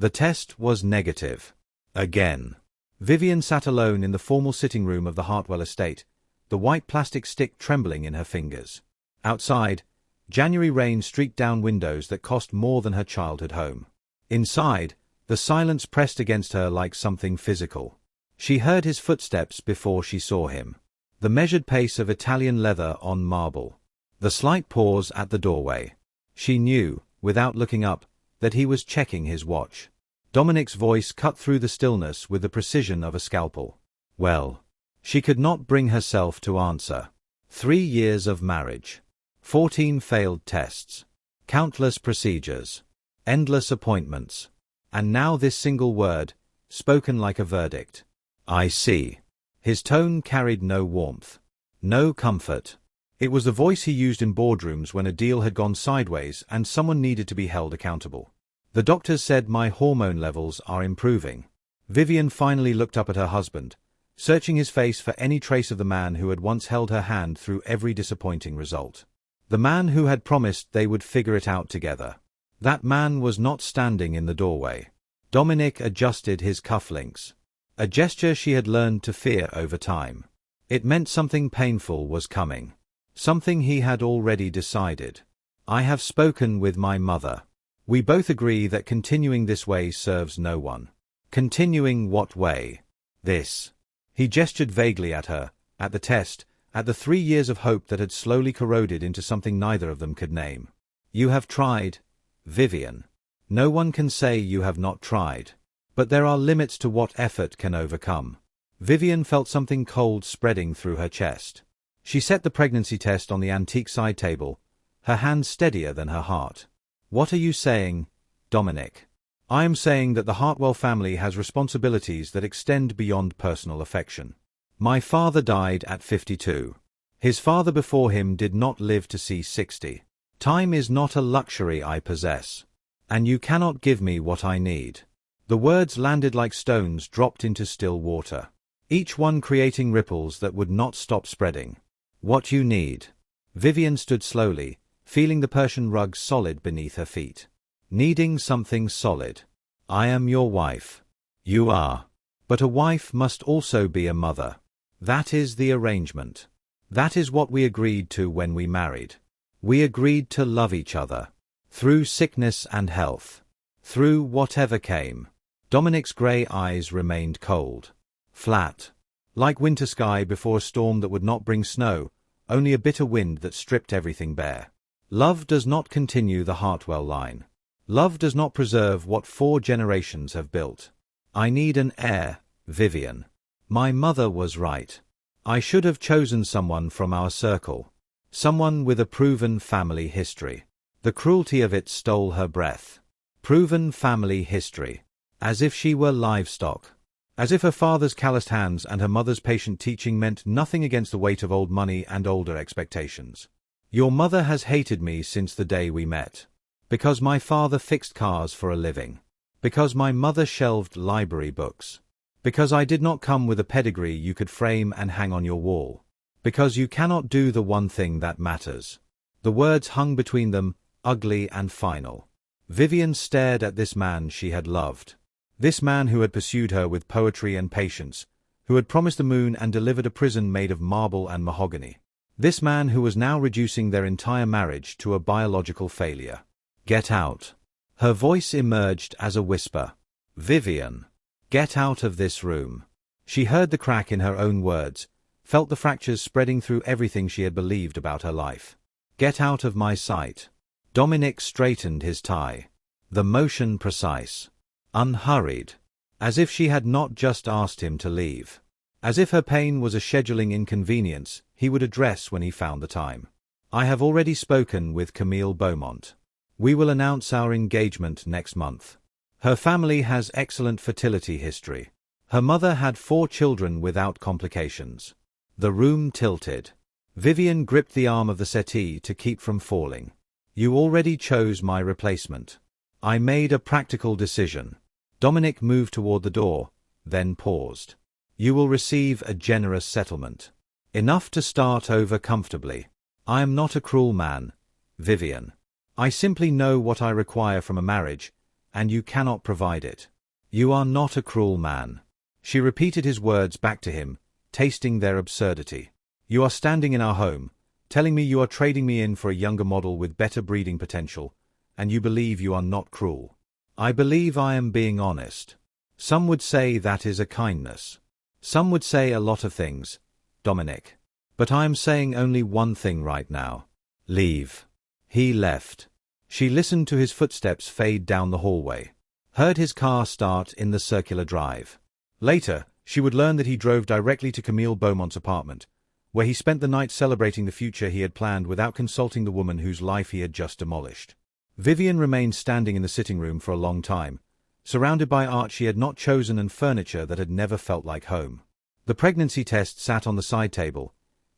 The test was negative. Again. Vivian sat alone in the formal sitting room of the Hartwell estate, the white plastic stick trembling in her fingers. Outside, January rain streaked down windows that cost more than her childhood home. Inside, the silence pressed against her like something physical. She heard his footsteps before she saw him. The measured pace of Italian leather on marble. The slight pause at the doorway. She knew, without looking up, that he was checking his watch. Dominic's voice cut through the stillness with the precision of a scalpel. Well, she could not bring herself to answer. 3 years of marriage. 14 failed tests. Countless procedures. Endless appointments. And now this single word, spoken like a verdict. I see. His tone carried no warmth. No comfort. It was the voice he used in boardrooms when a deal had gone sideways and someone needed to be held accountable. The doctors said my hormone levels are improving. Vivian finally looked up at her husband, searching his face for any trace of the man who had once held her hand through every disappointing result. The man who had promised they would figure it out together. That man was not standing in the doorway. Dominic adjusted his cufflinks. A gesture she had learned to fear over time. It meant something painful was coming. Something he had already decided. I have spoken with my mother. We both agree that continuing this way serves no one. Continuing what way? This. He gestured vaguely at her, at the test, at the 3 years of hope that had slowly corroded into something neither of them could name. You have tried, Vivian. No one can say you have not tried. But there are limits to what effort can overcome. Vivian felt something cold spreading through her chest. She set the pregnancy test on the antique side table, her hand steadier than her heart. What are you saying, Dominic? I am saying that the Hartwell family has responsibilities that extend beyond personal affection. My father died at 52. His father before him did not live to see 60. Time is not a luxury I possess. And you cannot give me what I need. The words landed like stones dropped into still water, each one creating ripples that would not stop spreading. What you need. Vivian stood slowly, feeling the Persian rug solid beneath her feet. Needing something solid. I am your wife. You are. But a wife must also be a mother. That is the arrangement. That is what we agreed to when we married. We agreed to love each other. Through sickness and health. Through whatever came. Dominic's grey eyes remained cold. Flat. Like winter sky before a storm that would not bring snow, only a bitter wind that stripped everything bare. Love does not continue the Hartwell line. Love does not preserve what 4 generations have built. I need an heir, Vivian. My mother was right. I should have chosen someone from our circle. Someone with a proven family history. The cruelty of it stole her breath. Proven family history. As if she were livestock. As if her father's calloused hands and her mother's patient teaching meant nothing against the weight of old money and older expectations. Your mother has hated me since the day we met. Because my father fixed cars for a living. Because my mother shelved library books. Because I did not come with a pedigree you could frame and hang on your wall. Because you cannot do the one thing that matters. The words hung between them, ugly and final. Vivian stared at this man she had loved. This man who had pursued her with poetry and patience, who had promised the moon and delivered a prison made of marble and mahogany. This man who was now reducing their entire marriage to a biological failure. Get out. Her voice emerged as a whisper. Vivian. Get out of this room. She heard the crack in her own words, felt the fractures spreading through everything she had believed about her life. Get out of my sight. Dominic straightened his tie. The motion precise. Unhurried. As if she had not just asked him to leave. As if her pain was a scheduling inconvenience he would address when he found the time. I have already spoken with Camille Beaumont. We will announce our engagement next month. Her family has excellent fertility history. Her mother had 4 children without complications. The room tilted. Vivian gripped the arm of the settee to keep from falling. You already chose my replacement. I made a practical decision. Dominic moved toward the door, then paused. You will receive a generous settlement. Enough to start over comfortably. I am not a cruel man, Vivian. I simply know what I require from a marriage, and you cannot provide it. You are not a cruel man. She repeated his words back to him, tasting their absurdity. You are standing in our home, telling me you are trading me in for a younger model with better breeding potential, and you believe you are not cruel. I believe I am being honest. Some would say that is a kindness. Some would say a lot of things, Dominic. But I am saying only one thing right now. Leave. He left. She listened to his footsteps fade down the hallway. Heard his car start in the circular drive. Later, she would learn that he drove directly to Camille Beaumont's apartment, where he spent the night celebrating the future he had planned without consulting the woman whose life he had just demolished. Vivian remained standing in the sitting room for a long time, surrounded by art she had not chosen and furniture that had never felt like home. The pregnancy test sat on the side table,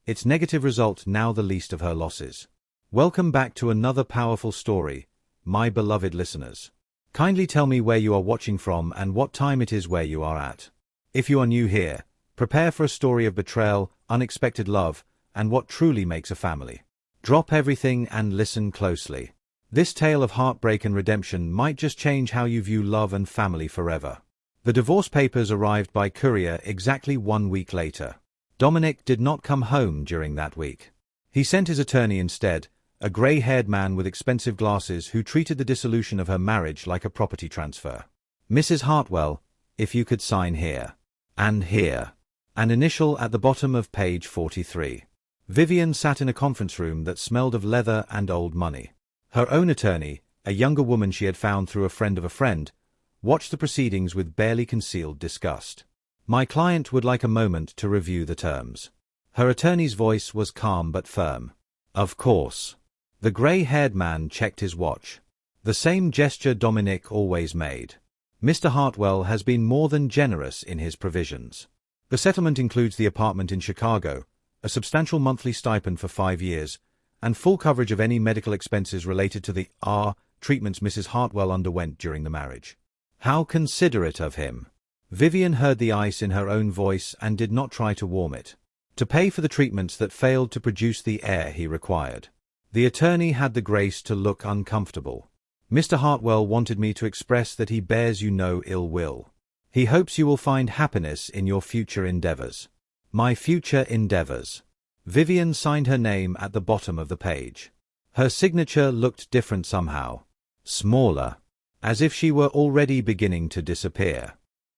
its negative result now the least of her losses. Welcome back to another powerful story, my beloved listeners. Kindly tell me where you are watching from and what time it is where you are at. If you are new here, prepare for a story of betrayal, unexpected love, and what truly makes a family. Drop everything and listen closely. This tale of heartbreak and redemption might just change how you view love and family forever. The divorce papers arrived by courier exactly 1 week later. Dominic did not come home during that week. He sent his attorney instead, a grey-haired man with expensive glasses who treated the dissolution of her marriage like a property transfer. Mrs. Hartwell, if you could sign here. And here. An initial at the bottom of page 43. Vivian sat in a conference room that smelled of leather and old money. Her own attorney, a younger woman she had found through a friend of a friend, watched the proceedings with barely concealed disgust. My client would like a moment to review the terms. Her attorney's voice was calm but firm. Of course. The grey-haired man checked his watch. The same gesture Dominic always made. Mr. Hartwell has been more than generous in his provisions. The settlement includes the apartment in Chicago, a substantial monthly stipend for 5 years, and full coverage of any medical expenses related to the treatments Mrs. Hartwell underwent during the marriage. How considerate of him. Vivian heard the ice in her own voice and did not try to warm it. To pay for the treatments that failed to produce the heir he required. The attorney had the grace to look uncomfortable. Mr. Hartwell wanted me to express that he bears you no ill will. He hopes you will find happiness in your future endeavors. My future endeavors. Vivian signed her name at the bottom of the page. Her signature looked different somehow. Smaller. As if she were already beginning to disappear.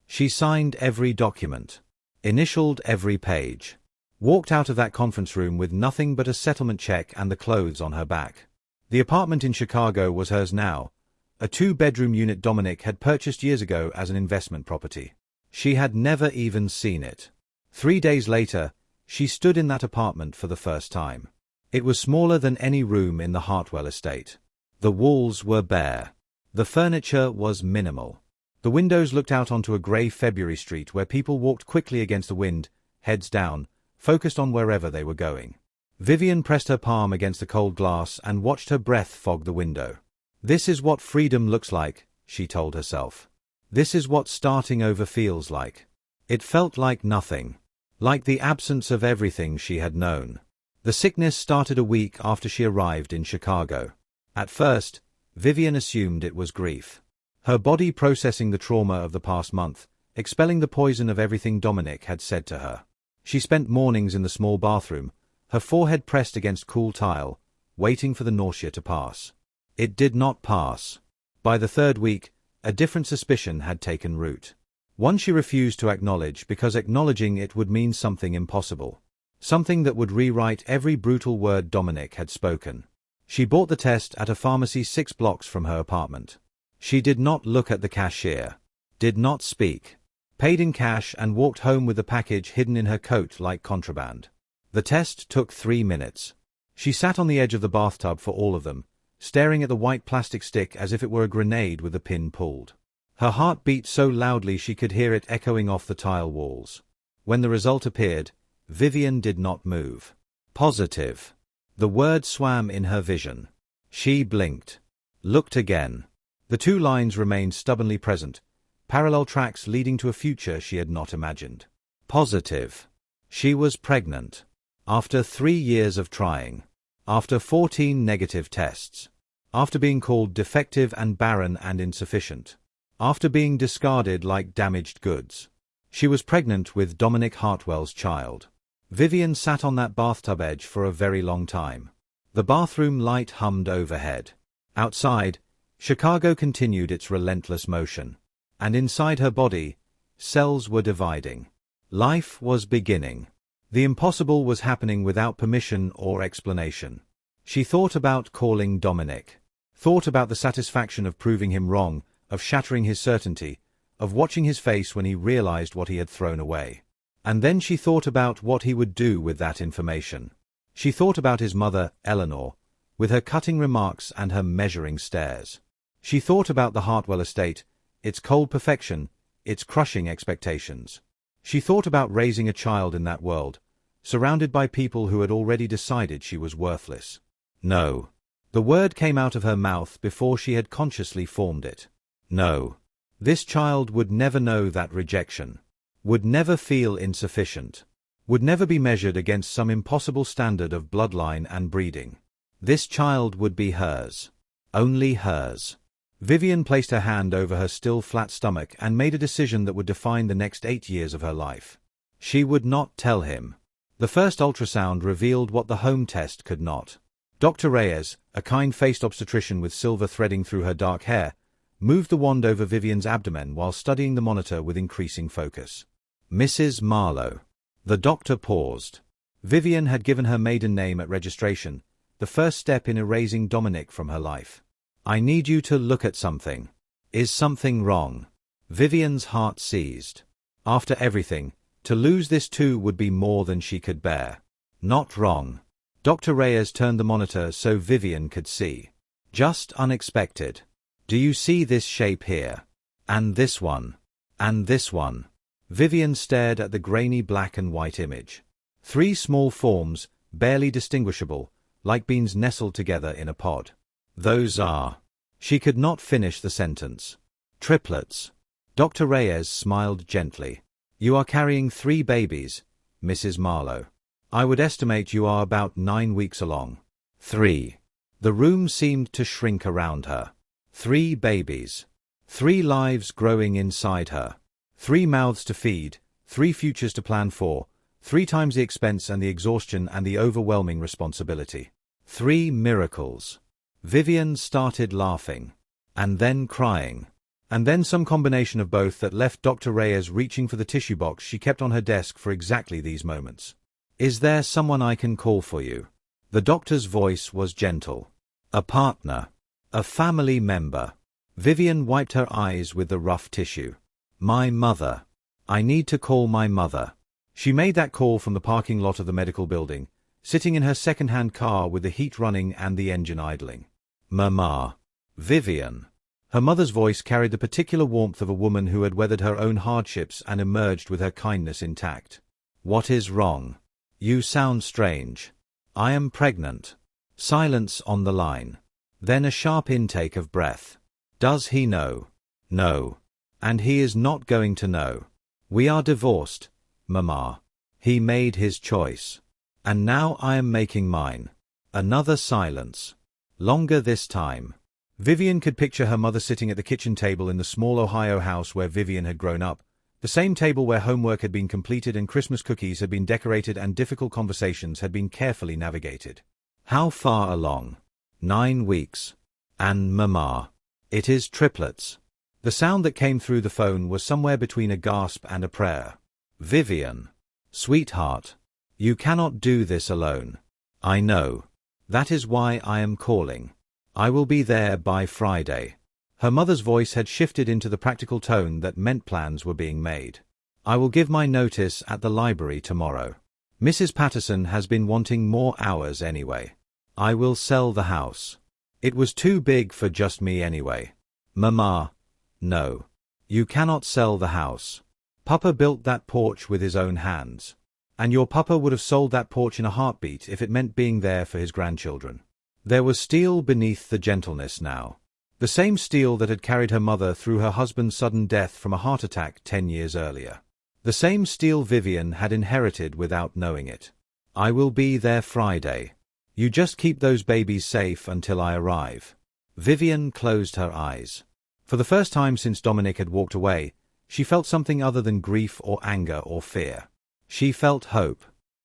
She signed every document. Initialed every page. Walked out of that conference room with nothing but a settlement check and the clothes on her back. The apartment in Chicago was hers now, a 2-bedroom unit Dominic had purchased years ago as an investment property. She had never even seen it. 3 days later, she stood in that apartment for the first time. It was smaller than any room in the Hartwell estate. The walls were bare. The furniture was minimal. The windows looked out onto a grey February street where people walked quickly against the wind, heads down, focused on wherever they were going. Vivian pressed her palm against the cold glass and watched her breath fog the window. This is what freedom looks like, she told herself. This is what starting over feels like. It felt like nothing. Like the absence of everything she had known. The sickness started a week after she arrived in Chicago. At first, Vivian assumed it was grief. Her body processing the trauma of the past month, expelling the poison of everything Dominic had said to her. She spent mornings in the small bathroom, her forehead pressed against cool tile, waiting for the nausea to pass. It did not pass. By the 3rd week, a different suspicion had taken root. One she refused to acknowledge because acknowledging it would mean something impossible. Something that would rewrite every brutal word Dominic had spoken. She bought the test at a pharmacy 6 blocks from her apartment. She did not look at the cashier. Did not speak. Paid in cash and walked home with the package hidden in her coat like contraband. The test took 3 minutes. She sat on the edge of the bathtub for all of them, staring at the white plastic stick as if it were a grenade with the pin pulled. Her heart beat so loudly she could hear it echoing off the tile walls. When the result appeared, Vivian did not move. Positive. The word swam in her vision. She blinked. Looked again. The 2 lines remained stubbornly present, parallel tracks leading to a future she had not imagined. Positive. She was pregnant. After 3 years of trying. After 14 negative tests. After being called defective and barren and insufficient. After being discarded like damaged goods. She was pregnant with Dominic Hartwell's child. Vivian sat on that bathtub edge for a very long time. The bathroom light hummed overhead. Outside, Chicago continued its relentless motion. And inside her body, cells were dividing. Life was beginning. The impossible was happening without permission or explanation. She thought about calling Dominic. Thought about the satisfaction of proving him wrong, of shattering his certainty, of watching his face when he realized what he had thrown away. And then she thought about what he would do with that information. She thought about his mother, Eleanor, with her cutting remarks and her measuring stares. She thought about the Hartwell estate, its cold perfection, its crushing expectations. She thought about raising a child in that world, surrounded by people who had already decided she was worthless. No. The word came out of her mouth before she had consciously formed it. No. This child would never know that rejection. Would never feel insufficient. Would never be measured against some impossible standard of bloodline and breeding. This child would be hers. Only hers. Vivian placed her hand over her still flat stomach and made a decision that would define the next 8 years of her life. She would not tell him. The first ultrasound revealed what the home test could not. Dr. Reyes, a kind-faced obstetrician with silver threading through her dark hair, moved the wand over Vivian's abdomen while studying the monitor with increasing focus. Mrs. Marlowe. The doctor paused. Vivian had given her maiden name at registration, the first step in erasing Dominic from her life. I need you to look at something. Is something wrong? Vivian's heart seized. After everything, to lose this too would be more than she could bear. Not wrong. Dr. Reyes turned the monitor so Vivian could see. Just unexpected. Do you see this shape here? And this one? And this one? Vivian stared at the grainy black and white image. 3 small forms, barely distinguishable, like beans nestled together in a pod. Those are. She could not finish the sentence. Triplets. Dr. Reyes smiled gently. You are carrying 3 babies, Mrs. Marlowe. I would estimate you are about 9 weeks along. 3. The room seemed to shrink around her. 3 babies. 3 lives growing inside her. 3 mouths to feed, 3 futures to plan for, 3 times the expense and the exhaustion and the overwhelming responsibility. 3 miracles. Vivian started laughing. And then crying. And then some combination of both that left Dr. Reyes reaching for the tissue box she kept on her desk for exactly these moments. Is there someone I can call for you? The doctor's voice was gentle. A partner. A family member. Vivian wiped her eyes with the rough tissue. My mother. I need to call my mother. She made that call from the parking lot of the medical building, sitting in her second-hand car with the heat running and the engine idling. Mama. Vivian. Her mother's voice carried the particular warmth of a woman who had weathered her own hardships and emerged with her kindness intact. What is wrong? You sound strange. I am pregnant. Silence on the line. Then a sharp intake of breath. Does he know? No. And he is not going to know. We are divorced, Mama. He made his choice. And now I am making mine. Another silence. Longer this time. Vivian could picture her mother sitting at the kitchen table in the small Ohio house where Vivian had grown up, the same table where homework had been completed and Christmas cookies had been decorated and difficult conversations had been carefully navigated. How far along? 9 weeks. And Mama. It is triplets. The sound that came through the phone was somewhere between a gasp and a prayer. Vivian. Sweetheart. You cannot do this alone. I know. That is why I am calling. I will be there by Friday. Her mother's voice had shifted into the practical tone that meant plans were being made. I will give my notice at the library tomorrow. Mrs. Patterson has been wanting more hours anyway. I will sell the house. It was too big for just me anyway. Mama. No. You cannot sell the house. Papa built that porch with his own hands. And your papa would have sold that porch in a heartbeat if it meant being there for his grandchildren. There was steel beneath the gentleness now. The same steel that had carried her mother through her husband's sudden death from a heart attack 10 years earlier. The same steel Vivian had inherited without knowing it. I will be there Friday. You just keep those babies safe until I arrive. Vivian closed her eyes. For the first time since Dominic had walked away, she felt something other than grief or anger or fear. She felt hope.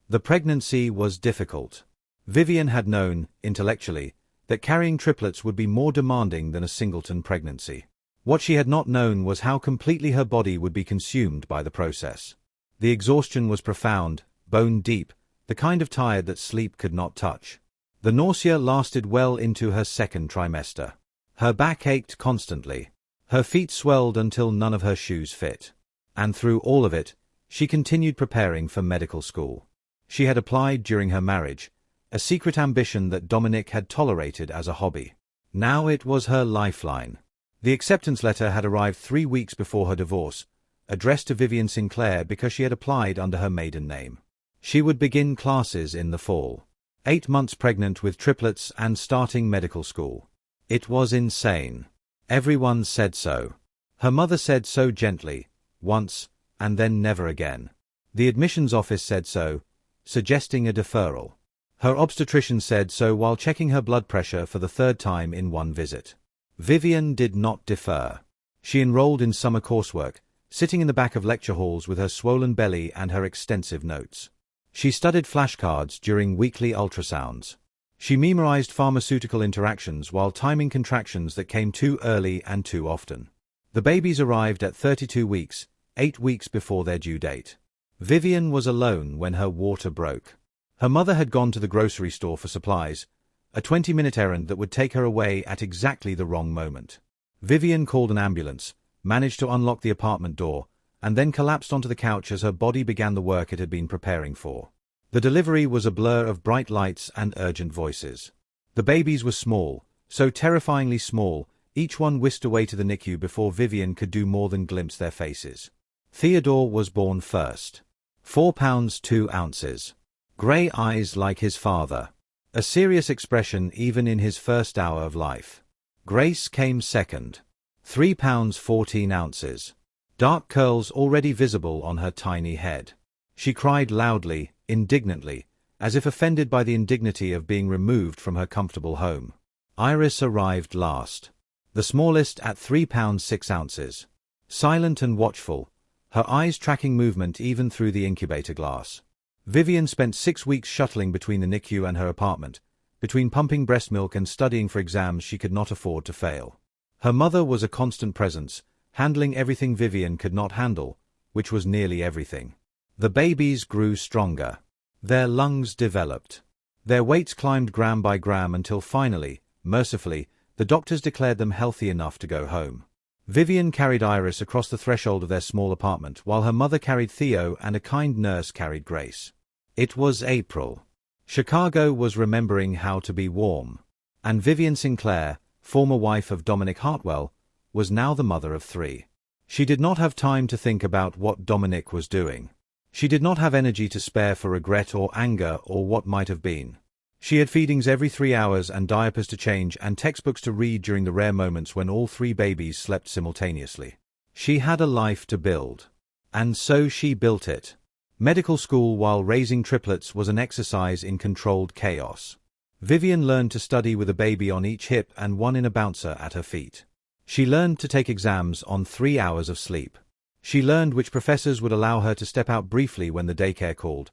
The pregnancy was difficult. Vivian had known, intellectually, that carrying triplets would be more demanding than a singleton pregnancy. What she had not known was how completely her body would be consumed by the process. The exhaustion was profound, bone deep, the kind of tired that sleep could not touch. The nausea lasted well into her second trimester. Her back ached constantly. Her feet swelled until none of her shoes fit. And through all of it, she continued preparing for medical school. She had applied during her marriage, a secret ambition that Dominic had tolerated as a hobby. Now it was her lifeline. The acceptance letter had arrived 3 weeks before her divorce, addressed to Vivian Sinclair because she had applied under her maiden name. She would begin classes in the fall. 8 months pregnant with triplets and starting medical school. It was insane. Everyone said so. Her mother said so gently, once, and then never again. The admissions office said so, suggesting a deferral. Her obstetrician said so while checking her blood pressure for the 3rd time in one visit. Vivian did not defer. She enrolled in summer coursework, sitting in the back of lecture halls with her swollen belly and her extensive notes. She studied flashcards during weekly ultrasounds. She memorized pharmaceutical interactions while timing contractions that came too early and too often. The babies arrived at 32 weeks, 8 weeks before their due date. Vivian was alone when her water broke. Her mother had gone to the grocery store for supplies, a 20-minute errand that would take her away at exactly the wrong moment. Vivian called an ambulance, managed to unlock the apartment door, and then collapsed onto the couch as her body began the work it had been preparing for. The delivery was a blur of bright lights and urgent voices. The babies were small, so terrifyingly small, each one whisked away to the NICU before Vivian could do more than glimpse their faces. Theodore was born first. 4 pounds 2 ounces. Grey eyes like his father. A serious expression even in his first hour of life. Grace came second. 3 pounds 14 ounces. Dark curls already visible on her tiny head. She cried loudly, indignantly, as if offended by the indignity of being removed from her comfortable home. Iris arrived last. The smallest at 3 pounds 6 ounces. Silent and watchful, her eyes tracking movement even through the incubator glass. Vivian spent 6 weeks shuttling between the NICU and her apartment, between pumping breast milk and studying for exams she could not afford to fail. Her mother was a constant presence, handling everything Vivian could not handle, which was nearly everything. The babies grew stronger. Their lungs developed. Their weights climbed gram by gram until finally, mercifully, the doctors declared them healthy enough to go home. Vivian carried Iris across the threshold of their small apartment while her mother carried Theo and a kind nurse carried Grace. It was April. Chicago was remembering how to be warm. And Vivian Sinclair, former wife of Dominic Hartwell, was now the mother of 3. She did not have time to think about what Dominic was doing. She did not have energy to spare for regret or anger or what might have been. She had feedings every 3 hours and diapers to change and textbooks to read during the rare moments when all 3 babies slept simultaneously. She had a life to build. And so she built it. Medical school while raising triplets was an exercise in controlled chaos. Vivian learned to study with a baby on each hip and one in a bouncer at her feet. She learned to take exams on 3 hours of sleep. She learned which professors would allow her to step out briefly when the daycare called,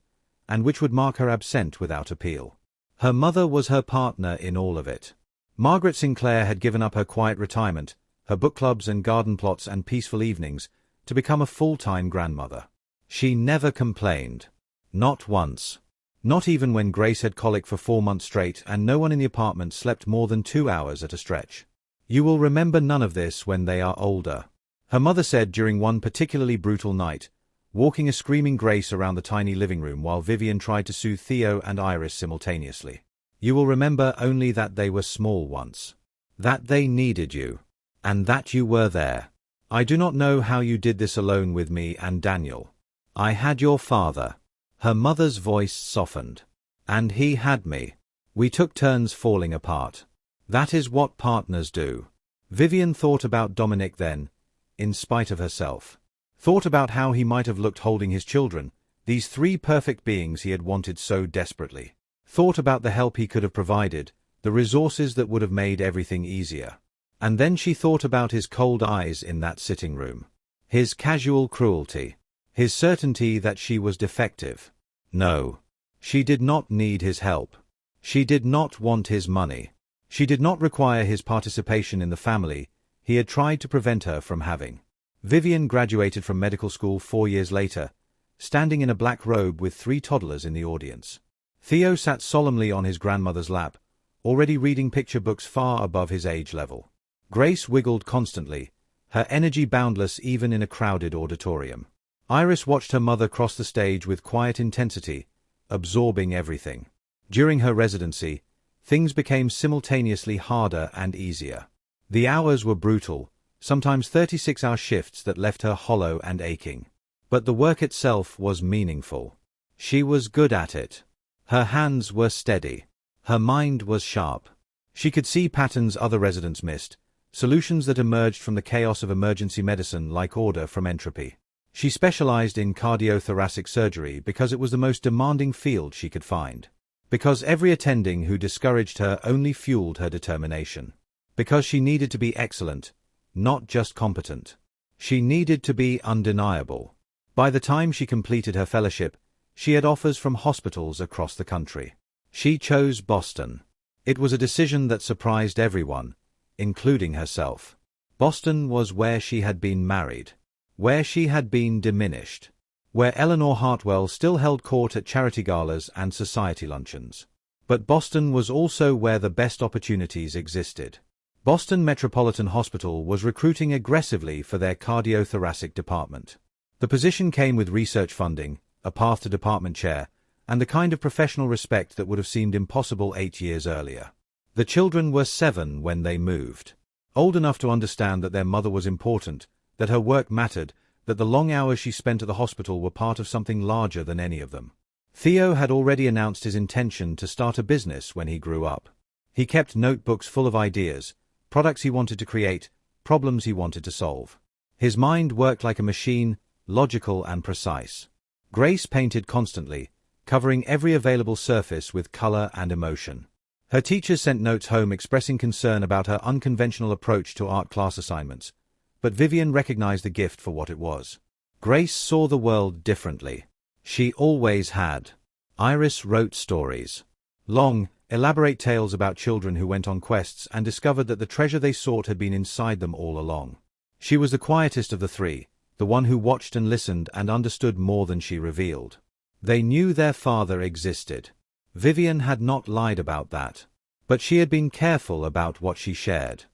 and which would mark her absent without appeal. Her mother was her partner in all of it. Margaret Sinclair had given up her quiet retirement, her book clubs and garden plots and peaceful evenings, to become a full-time grandmother. She never complained. Not once. Not even when Grace had colic for 4 months straight and no one in the apartment slept more than 2 hours at a stretch. You will remember none of this when they are older, her mother said during one particularly brutal night, walking a screaming Grace around the tiny living room while Vivian tried to soothe Theo and Iris simultaneously. You will remember only that they were small once. That they needed you. And that you were there. I do not know how you did this alone with me and Daniel. I had your father. Her mother's voice softened. And he had me. We took turns falling apart. That is what partners do. Vivian thought about Dominic then, in spite of herself. Thought about how he might have looked holding his children, these 3 perfect beings he had wanted so desperately. Thought about the help he could have provided, the resources that would have made everything easier. And then she thought about his cold eyes in that sitting room. His casual cruelty. His certainty that she was defective. No. She did not need his help. She did not want his money. She did not require his participation in the family he had tried to prevent her from having. Vivian graduated from medical school 4 years later, standing in a black robe with 3 toddlers in the audience. Theo sat solemnly on his grandmother's lap, already reading picture books far above his age level. Grace wiggled constantly, her energy boundless even in a crowded auditorium. Iris watched her mother cross the stage with quiet intensity, absorbing everything. During her residency, things became simultaneously harder and easier. The hours were brutal, sometimes 36-hour shifts that left her hollow and aching. But the work itself was meaningful. She was good at it. Her hands were steady. Her mind was sharp. She could see patterns other residents missed, solutions that emerged from the chaos of emergency medicine like order from entropy. She specialized in cardiothoracic surgery because it was the most demanding field she could find. Because every attending who discouraged her only fueled her determination. Because she needed to be excellent, not just competent. She needed to be undeniable. By the time she completed her fellowship, she had offers from hospitals across the country. She chose Boston. It was a decision that surprised everyone, including herself. Boston was where she had been married. Where she had been diminished. Where Eleanor Hartwell still held court at charity galas and society luncheons. But Boston was also where the best opportunities existed. Boston Metropolitan Hospital was recruiting aggressively for their cardiothoracic department. The position came with research funding, a path to department chair, and the kind of professional respect that would have seemed impossible 8 years earlier. The children were 7 when they moved. Old enough to understand that their mother was important, that her work mattered, that the long hours she spent at the hospital were part of something larger than any of them. Theo had already announced his intention to start a business when he grew up. He kept notebooks full of ideas, products he wanted to create, problems he wanted to solve. His mind worked like a machine, logical and precise. Grace painted constantly, covering every available surface with color and emotion. Her teachers sent notes home expressing concern about her unconventional approach to art class assignments, but Vivian recognized the gift for what it was. Grace saw the world differently. She always had. Iris wrote stories. Long, elaborate tales about children who went on quests and discovered that the treasure they sought had been inside them all along. She was the quietest of the 3, the one who watched and listened and understood more than she revealed. They knew their father existed. Vivian had not lied about that. But she had been careful about what she shared.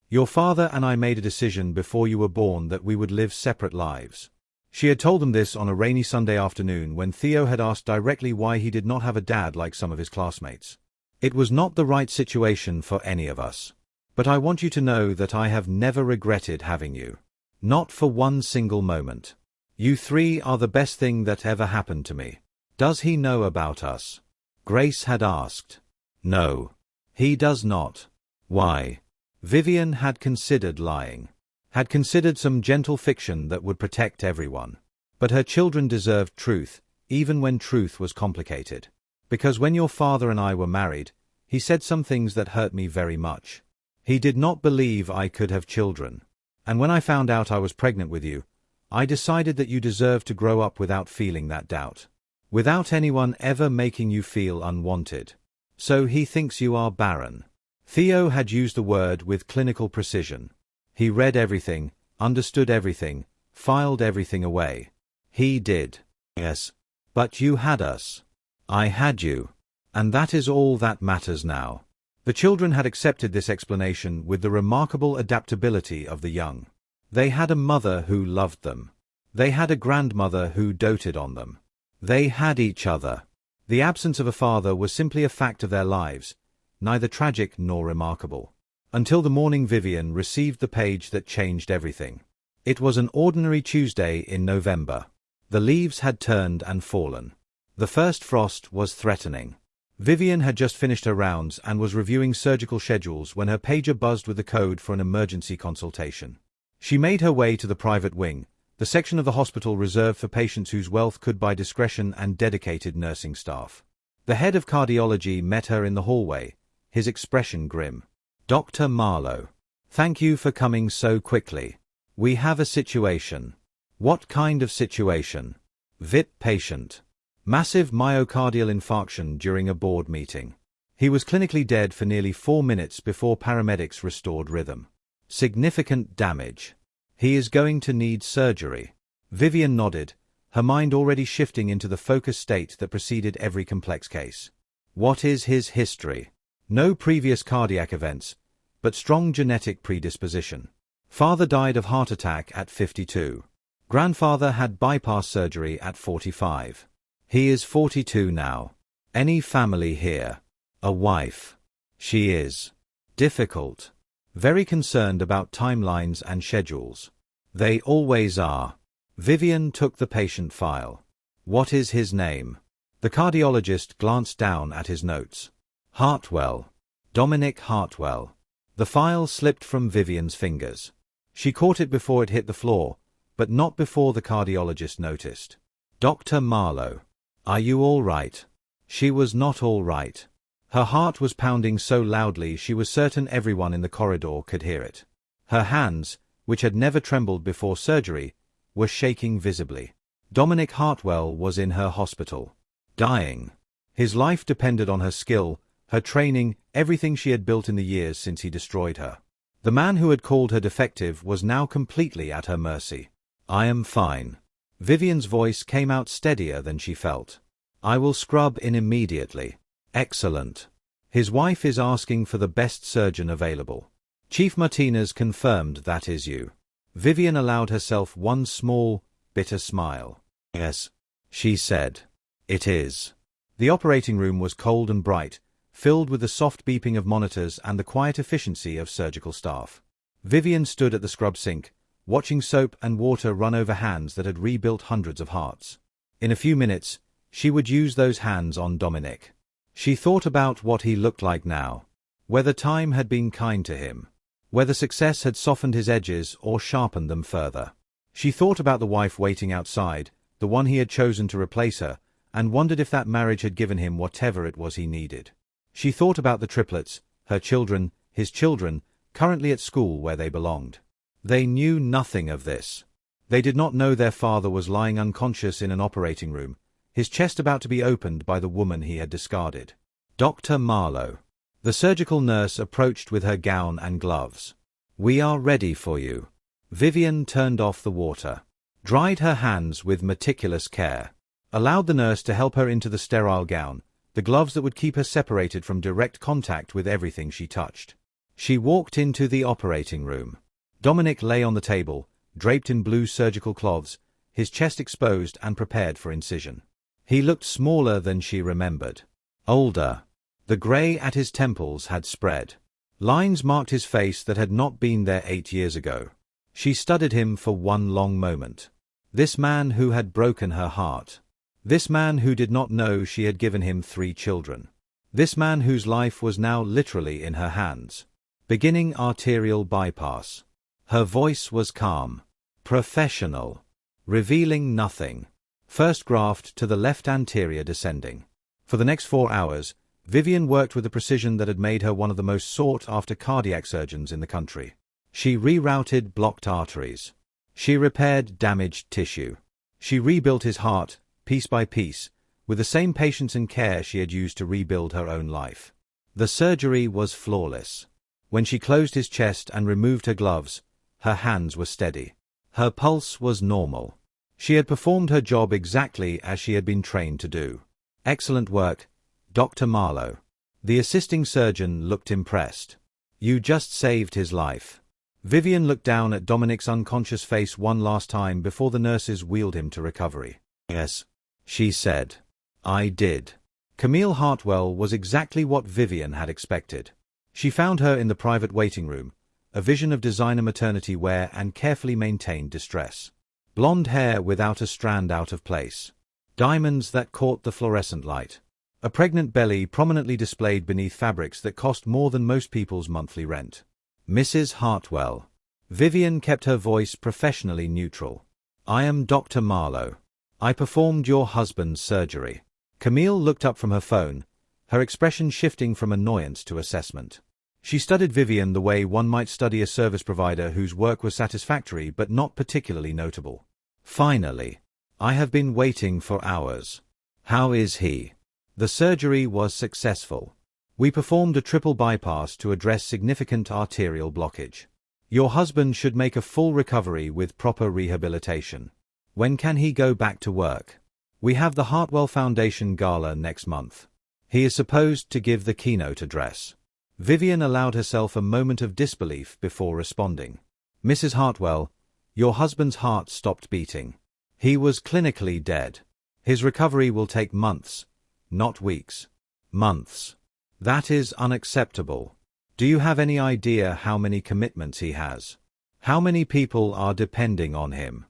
Your father and I made a decision before you were born that we would live separate lives. She had told them this on a rainy Sunday afternoon when Theo had asked directly why he did not have a dad like some of his classmates. It was not the right situation for any of us. But I want you to know that I have never regretted having you. Not for one single moment. You 3 are the best thing that ever happened to me. Does he know about us? Grace had asked. No. He does not. Why? Vivian had considered lying. Had considered some gentle fiction that would protect everyone. But her children deserved truth, even when truth was complicated. Because when your father and I were married, he said some things that hurt me very much. He did not believe I could have children. And when I found out I was pregnant with you, I decided that you deserved to grow up without feeling that doubt. Without anyone ever making you feel unwanted. So he thinks you are barren. Theo had used the word with clinical precision. He read everything, understood everything, filed everything away. He did. Yes. But you had us. I had you. And that is all that matters now. The children had accepted this explanation with the remarkable adaptability of the young. They had a mother who loved them. They had a grandmother who doted on them. They had each other. The absence of a father was simply a fact of their lives, neither tragic nor remarkable. Until the morning Vivian received the page that changed everything. It was an ordinary Tuesday in November. The leaves had turned and fallen. The first frost was threatening. Vivian had just finished her rounds and was reviewing surgical schedules when her pager buzzed with the code for an emergency consultation. She made her way to the private wing, the section of the hospital reserved for patients whose wealth could buy discretion and dedicated nursing staff. The head of cardiology met her in the hallway, his expression grim. "Dr. Marlowe. Thank you for coming so quickly. We have a situation." "What kind of situation?" "VIP patient. Massive myocardial infarction during a board meeting. He was clinically dead for nearly 4 minutes before paramedics restored rhythm. Significant damage. He is going to need surgery." Vivian nodded, her mind already shifting into the focused state that preceded every complex case. "What is his history?" "No previous cardiac events, but strong genetic predisposition. Father died of heart attack at 52. Grandfather had bypass surgery at 45. He is 42 now. Any family here?" "A wife." "She is difficult. Very concerned about timelines and schedules." "They always are." Vivian took the patient file. "What is his name?" The cardiologist glanced down at his notes. "Hartwell. Dominic Hartwell." The file slipped from Vivian's fingers. She caught it before it hit the floor, but not before the cardiologist noticed. "Dr. Marlowe. Are you all right?" She was not all right. Her heart was pounding so loudly she was certain everyone in the corridor could hear it. Her hands, which had never trembled before surgery, were shaking visibly. Dominic Hartwell was in her hospital. Dying. His life depended on her skill, her training, everything she had built in the years since he destroyed her. The man who had called her defective was now completely at her mercy. "I am fine." Vivian's voice came out steadier than she felt. "I will scrub in immediately." "Excellent. His wife is asking for the best surgeon available." Chief Martinez confirmed that is you. Vivian allowed herself one small, bitter smile. "Yes," she said. "It is." The operating room was cold and bright, filled with the soft beeping of monitors and the quiet efficiency of surgical staff. Vivian stood at the scrub sink, watching soap and water run over hands that had rebuilt hundreds of hearts. In a few minutes, she would use those hands on Dominic. She thought about what he looked like now, whether time had been kind to him, whether success had softened his edges or sharpened them further. She thought about the wife waiting outside, the one he had chosen to replace her, and wondered if that marriage had given him whatever it was he needed. She thought about the triplets, her children, his children, currently at school where they belonged. They knew nothing of this. They did not know their father was lying unconscious in an operating room, his chest about to be opened by the woman he had discarded. "Dr. Marlowe." The surgical nurse approached with her gown and gloves. "We are ready for you." Vivian turned off the water, dried her hands with meticulous care, allowed the nurse to help her into the sterile gown, the gloves that would keep her separated from direct contact with everything she touched. She walked into the operating room. Dominic lay on the table, draped in blue surgical cloths, his chest exposed and prepared for incision. He looked smaller than she remembered. Older. The grey at his temples had spread. Lines marked his face that had not been there 8 years ago. She studied him for one long moment. This man who had broken her heart. This man who did not know she had given him 3 children. This man whose life was now literally in her hands. Beginning arterial bypass. Her voice was calm. Professional. Revealing nothing. First graft to the left anterior descending. For the next 4 hours, Vivian worked with a precision that had made her one of the most sought-after cardiac surgeons in the country. She rerouted blocked arteries. She repaired damaged tissue. She rebuilt his heart, piece by piece, with the same patience and care she had used to rebuild her own life. The surgery was flawless. When she closed his chest and removed her gloves, her hands were steady. Her pulse was normal. She had performed her job exactly as she had been trained to do. "Excellent work, Dr. Marlowe." The assisting surgeon looked impressed. "You just saved his life." Vivian looked down at Dominic's unconscious face one last time before the nurses wheeled him to recovery. "Yes," she said. "I did." Camille Hartwell was exactly what Vivian had expected. She found her in the private waiting room, a vision of designer maternity wear and carefully maintained distress. Blonde hair without a strand out of place. Diamonds that caught the fluorescent light. A pregnant belly prominently displayed beneath fabrics that cost more than most people's monthly rent. "Mrs. Hartwell." Vivian kept her voice professionally neutral. "I am Dr. Marlowe. I performed your husband's surgery." Camille looked up from her phone, her expression shifting from annoyance to assessment. She studied Vivian the way one might study a service provider whose work was satisfactory but not particularly notable. Finally. I have been waiting for hours. How is he? The surgery was successful. We performed a triple bypass to address significant arterial blockage. Your husband should make a full recovery with proper rehabilitation. When can he go back to work? We have the Hartwell Foundation Gala next month. He is supposed to give the keynote address. Vivian allowed herself a moment of disbelief before responding. Mrs. Hartwell, your husband's heart stopped beating. He was clinically dead. His recovery will take months, not weeks. Months. That is unacceptable. Do you have any idea how many commitments he has? How many people are depending on him?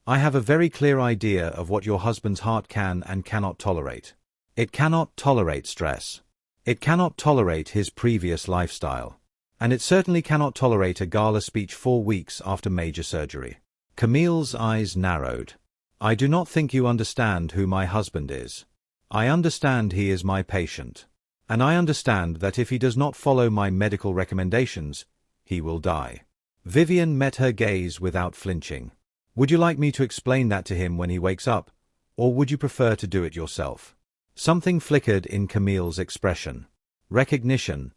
I have a very clear idea of what your husband's heart can and cannot tolerate. It cannot tolerate stress. It cannot tolerate his previous lifestyle. And it certainly cannot tolerate a gala speech 4 weeks after major surgery. Camille's eyes narrowed. I do not think you understand who my husband is. I understand he is my patient. And I understand that if he does not follow my medical recommendations, he will die. Vivian met her gaze without flinching. Would you like me to explain that to him when he wakes up, or would you prefer to do it yourself? Something flickered in Camille's expression. Recognition,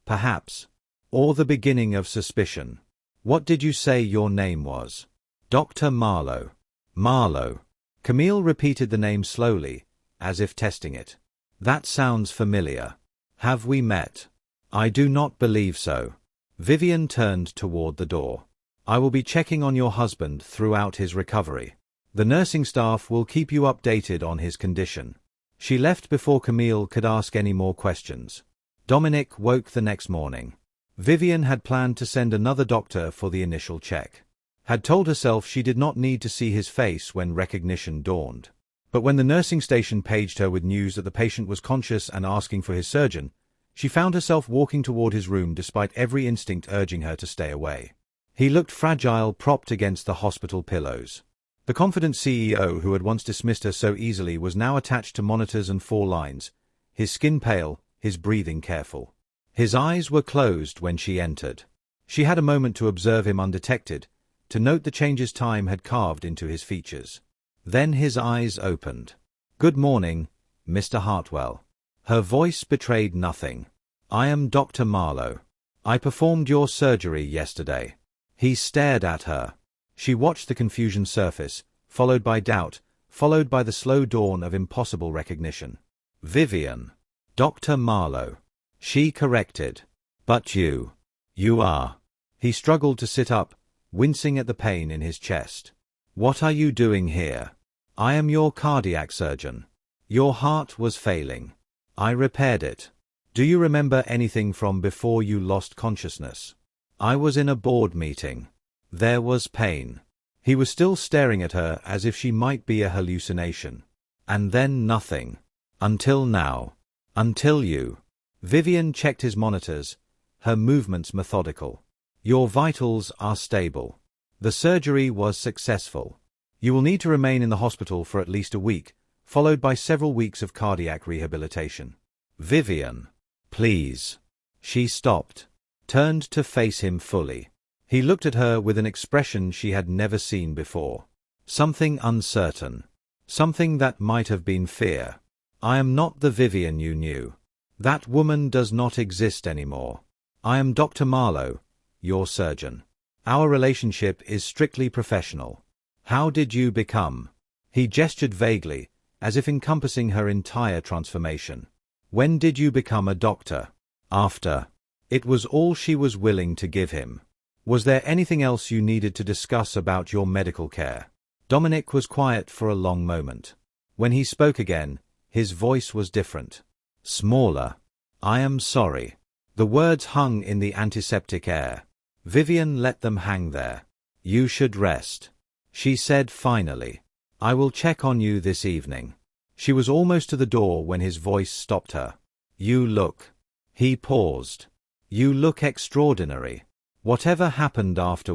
perhaps, or the beginning of suspicion. What did you say your name was? Dr. Marlowe. Marlowe. Camille repeated the name slowly, as if testing it. That sounds familiar. Have we met? I do not believe so. Vivian turned toward the door. I will be checking on your husband throughout his recovery. The nursing staff will keep you updated on his condition. She left before Camille could ask any more questions. Dominic woke the next morning. Vivian had planned to send another doctor for the initial check. Had told herself she did not need to see his face when recognition dawned. But when the nursing station paged her with news that the patient was conscious and asking for his surgeon, she found herself walking toward his room despite every instinct urging her to stay away. He looked fragile, propped against the hospital pillows. The confident CEO who had once dismissed her so easily was now attached to monitors and 4 lines, his skin pale, his breathing careful. His eyes were closed when she entered. She had a moment to observe him undetected, to note the changes time had carved into his features. Then his eyes opened. Good morning, Mr. Hartwell. Her voice betrayed nothing. I am Dr. Marlowe. I performed your surgery yesterday. He stared at her. She watched the confusion surface, followed by doubt, followed by the slow dawn of impossible recognition. Vivian. Dr. Marlowe. She corrected. But you. You are. He struggled to sit up, wincing at the pain in his chest. What are you doing here? I am your cardiac surgeon. Your heart was failing. I repaired it. Do you remember anything from before you lost consciousness? I was in a board meeting. There was pain. He was still staring at her as if she might be a hallucination. And then nothing. Until now. Until you. Vivian checked his monitors, her movements methodical. Your vitals are stable. The surgery was successful. You will need to remain in the hospital for at least a week, followed by several weeks of cardiac rehabilitation. Vivian. Please. She stopped, turned to face him fully. He looked at her with an expression she had never seen before. Something uncertain. Something that might have been fear. I am not the Vivian you knew. That woman does not exist anymore. I am Dr. Marlowe, your surgeon. Our relationship is strictly professional. How did you become? He gestured vaguely, as if encompassing her entire transformation. When did you become a doctor? After. It was all she was willing to give him. Was there anything else you needed to discuss about your medical care? Dominic was quiet for a long moment. When he spoke again, his voice was different. Smaller. I am sorry. The words hung in the antiseptic air. Vivian let them hang there. You should rest. She said finally. I will check on you this evening. She was almost to the door when his voice stopped her. You look. He paused. You look extraordinary. Whatever happened after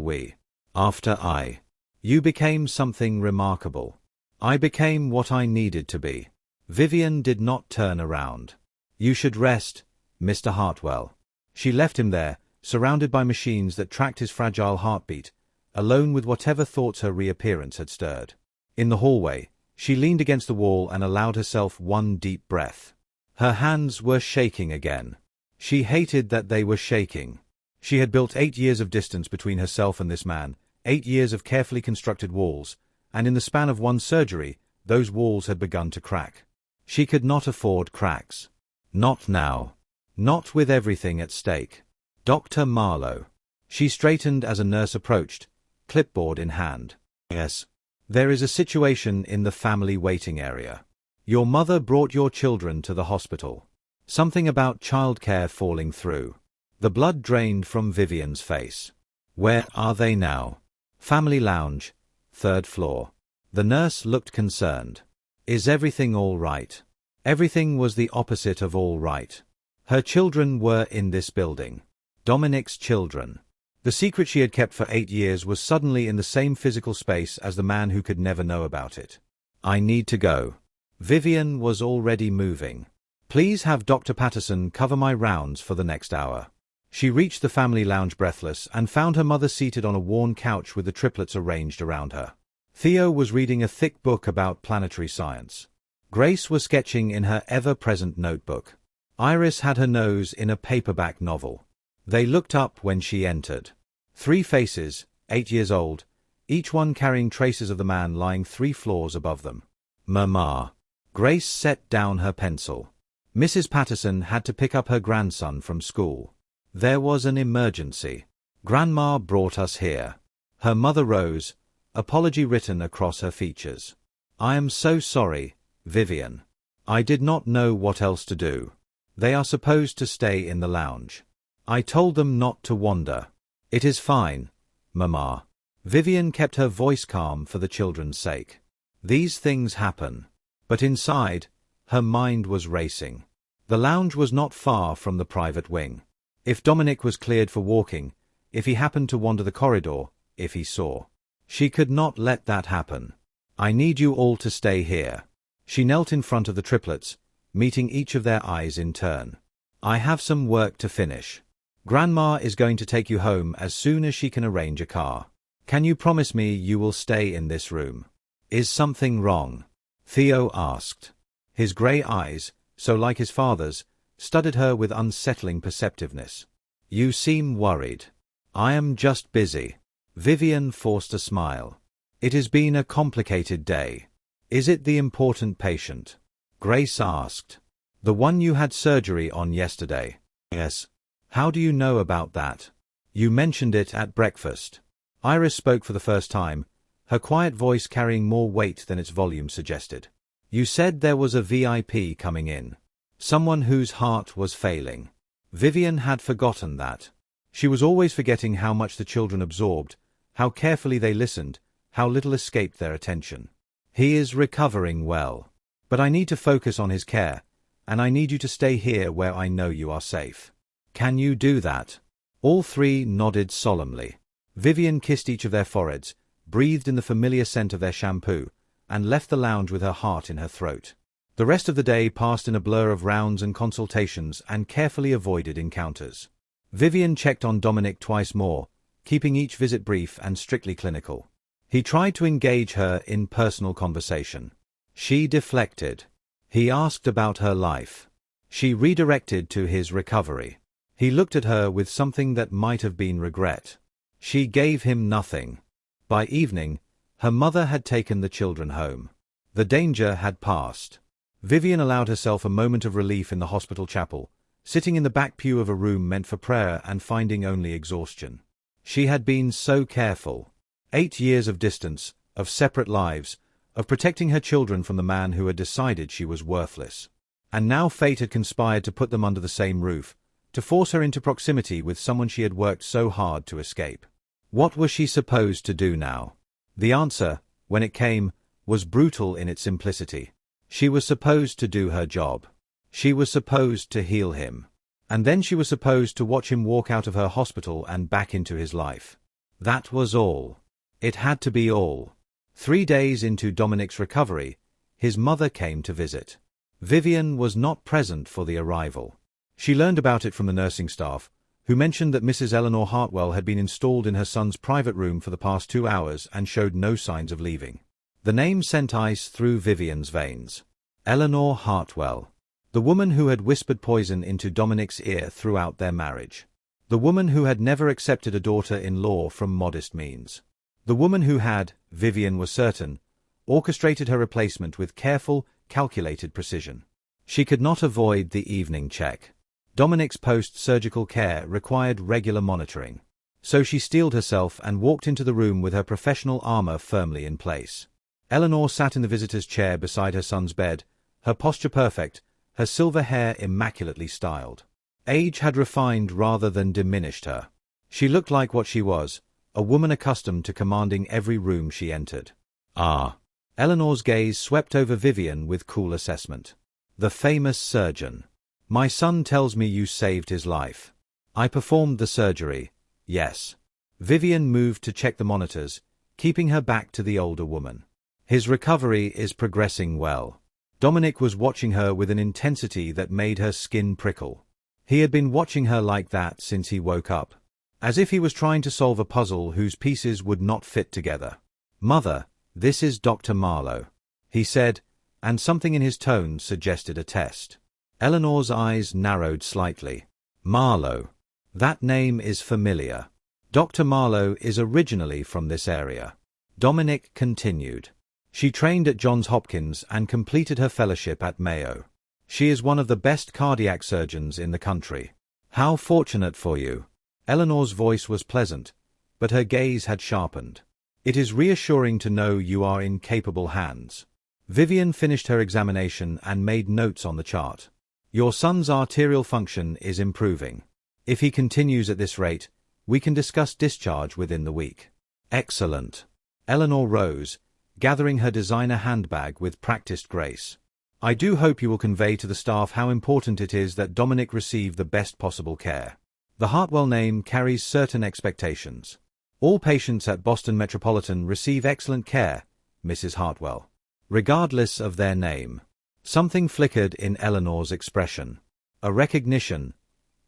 I. You became something remarkable. I became what I needed to be. Vivian did not turn around. You should rest, Mr. Hartwell. She left him there, surrounded by machines that tracked his fragile heartbeat, alone with whatever thoughts her reappearance had stirred. In the hallway, she leaned against the wall and allowed herself one deep breath. Her hands were shaking again. She hated that they were shaking. She had built 8 years of distance between herself and this man, 8 years of carefully constructed walls, and in the span of one surgery, those walls had begun to crack. She could not afford cracks. Not now. Not with everything at stake. Dr. Marlowe. She straightened as a nurse approached, clipboard in hand. Yes. There is a situation in the family waiting area. Your mother brought your children to the hospital. Something about childcare falling through. The blood drained from Vivian's face. Where are they now? Family lounge, 3rd floor. The nurse looked concerned. Is everything all right? Everything was the opposite of all right. Her children were in this building. Dominic's children. The secret she had kept for 8 years was suddenly in the same physical space as the man who could never know about it. I need to go. Vivian was already moving. Please have Dr. Patterson cover my rounds for the next hour. She reached the family lounge breathless and found her mother seated on a worn couch with the triplets arranged around her. Theo was reading a thick book about planetary science. Grace was sketching in her ever-present notebook. Iris had her nose in a paperback novel. They looked up when she entered. 3 faces, 8 years old, each one carrying traces of the man lying 3 floors above them. Mama. Grace set down her pencil. Mrs. Patterson had to pick up her grandson from school. There was an emergency. Grandma brought us here. Her mother rose, apology written across her features. I am so sorry, Vivian. I did not know what else to do. They are supposed to stay in the lounge. I told them not to wander. It is fine, Mama. Vivian kept her voice calm for the children's sake. These things happen. But inside, her mind was racing. The lounge was not far from the private wing. If Dominic was cleared for walking, if he happened to wander the corridor, if he saw. She could not let that happen. I need you all to stay here. She knelt in front of the triplets, meeting each of their eyes in turn. I have some work to finish. Grandma is going to take you home as soon as she can arrange a car. Can you promise me you will stay in this room? Is something wrong? Theo asked. His grey eyes, so like his father's, studied her with unsettling perceptiveness. You seem worried. I am just busy. Vivian forced a smile. It has been a complicated day. Is it the important patient? Grace asked. The one you had surgery on yesterday. Yes. How do you know about that? You mentioned it at breakfast. Iris spoke for the first time, her quiet voice carrying more weight than its volume suggested. You said there was a VIP coming in. Someone whose heart was failing. Vivian had forgotten that. She was always forgetting how much the children absorbed, how carefully they listened, how little escaped their attention. He is recovering well. But I need to focus on his care, and I need you to stay here where I know you are safe. Can you do that? All 3 nodded solemnly. Vivian kissed each of their foreheads, breathed in the familiar scent of their shampoo, and left the lounge with her heart in her throat. The rest of the day passed in a blur of rounds and consultations and carefully avoided encounters. Vivian checked on Dominic twice more, keeping each visit brief and strictly clinical. He tried to engage her in personal conversation. She deflected. He asked about her life. She redirected to his recovery. He looked at her with something that might have been regret. She gave him nothing. By evening, her mother had taken the children home. The danger had passed. Vivian allowed herself a moment of relief in the hospital chapel, sitting in the back pew of a room meant for prayer and finding only exhaustion. She had been so careful. 8 years of distance, of separate lives, of protecting her children from the man who had decided she was worthless. And now fate had conspired to put them under the same roof, to force her into proximity with someone she had worked so hard to escape. What was she supposed to do now? The answer, when it came, was brutal in its simplicity. She was supposed to do her job. She was supposed to heal him. And then she was supposed to watch him walk out of her hospital and back into his life. That was all. It had to be all. 3 days into Dominic's recovery, his mother came to visit. Vivian was not present for the arrival. She learned about it from the nursing staff, who mentioned that Mrs. Eleanor Hartwell had been installed in her son's private room for the past 2 hours and showed no signs of leaving. The name sent ice through Vivian's veins. Eleanor Hartwell. The woman who had whispered poison into Dominic's ear throughout their marriage. The woman who had never accepted a daughter-in-law from modest means. The woman who had, Vivian was certain, orchestrated her replacement with careful, calculated precision. She could not avoid the evening check. Dominic's post-surgical care required regular monitoring. So she steeled herself and walked into the room with her professional armor firmly in place. Eleanor sat in the visitor's chair beside her son's bed, her posture perfect, her silver hair immaculately styled. Age had refined rather than diminished her. She looked like what she was, a woman accustomed to commanding every room she entered. Ah. Eleanor's gaze swept over Vivian with cool assessment. The famous surgeon. My son tells me you saved his life. I performed the surgery, yes. Vivian moved to check the monitors, keeping her back to the older woman. His recovery is progressing well. Dominic was watching her with an intensity that made her skin prickle. He had been watching her like that since he woke up. As if he was trying to solve a puzzle whose pieces would not fit together. Mother, this is Dr. Marlowe, he said, and something in his tone suggested a test. Eleanor's eyes narrowed slightly. Marlowe. That name is familiar. Dr. Marlowe is originally from this area. Dominic continued. She trained at Johns Hopkins and completed her fellowship at Mayo. She is one of the best cardiac surgeons in the country. How fortunate for you. Eleanor's voice was pleasant, but her gaze had sharpened. It is reassuring to know you are in capable hands. Vivian finished her examination and made notes on the chart. Your son's arterial function is improving. If he continues at this rate, we can discuss discharge within the week. Excellent. Eleanor rose, gathering her designer handbag with practiced grace. I do hope you will convey to the staff how important it is that Dominic receive the best possible care. The Hartwell name carries certain expectations. All patients at Boston Metropolitan receive excellent care, Mrs. Hartwell, regardless of their name. Something flickered in Eleanor's expression. A recognition,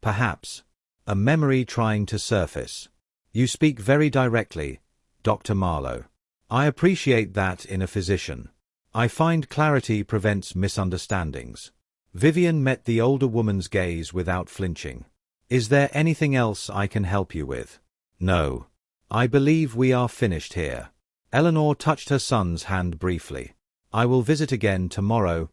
perhaps. A memory trying to surface. You speak very directly, Dr. Marlowe. I appreciate that in a physician. I find clarity prevents misunderstandings. Vivian met the older woman's gaze without flinching. Is there anything else I can help you with? No. I believe we are finished here. Eleanor touched her son's hand briefly. I will visit again tomorrow,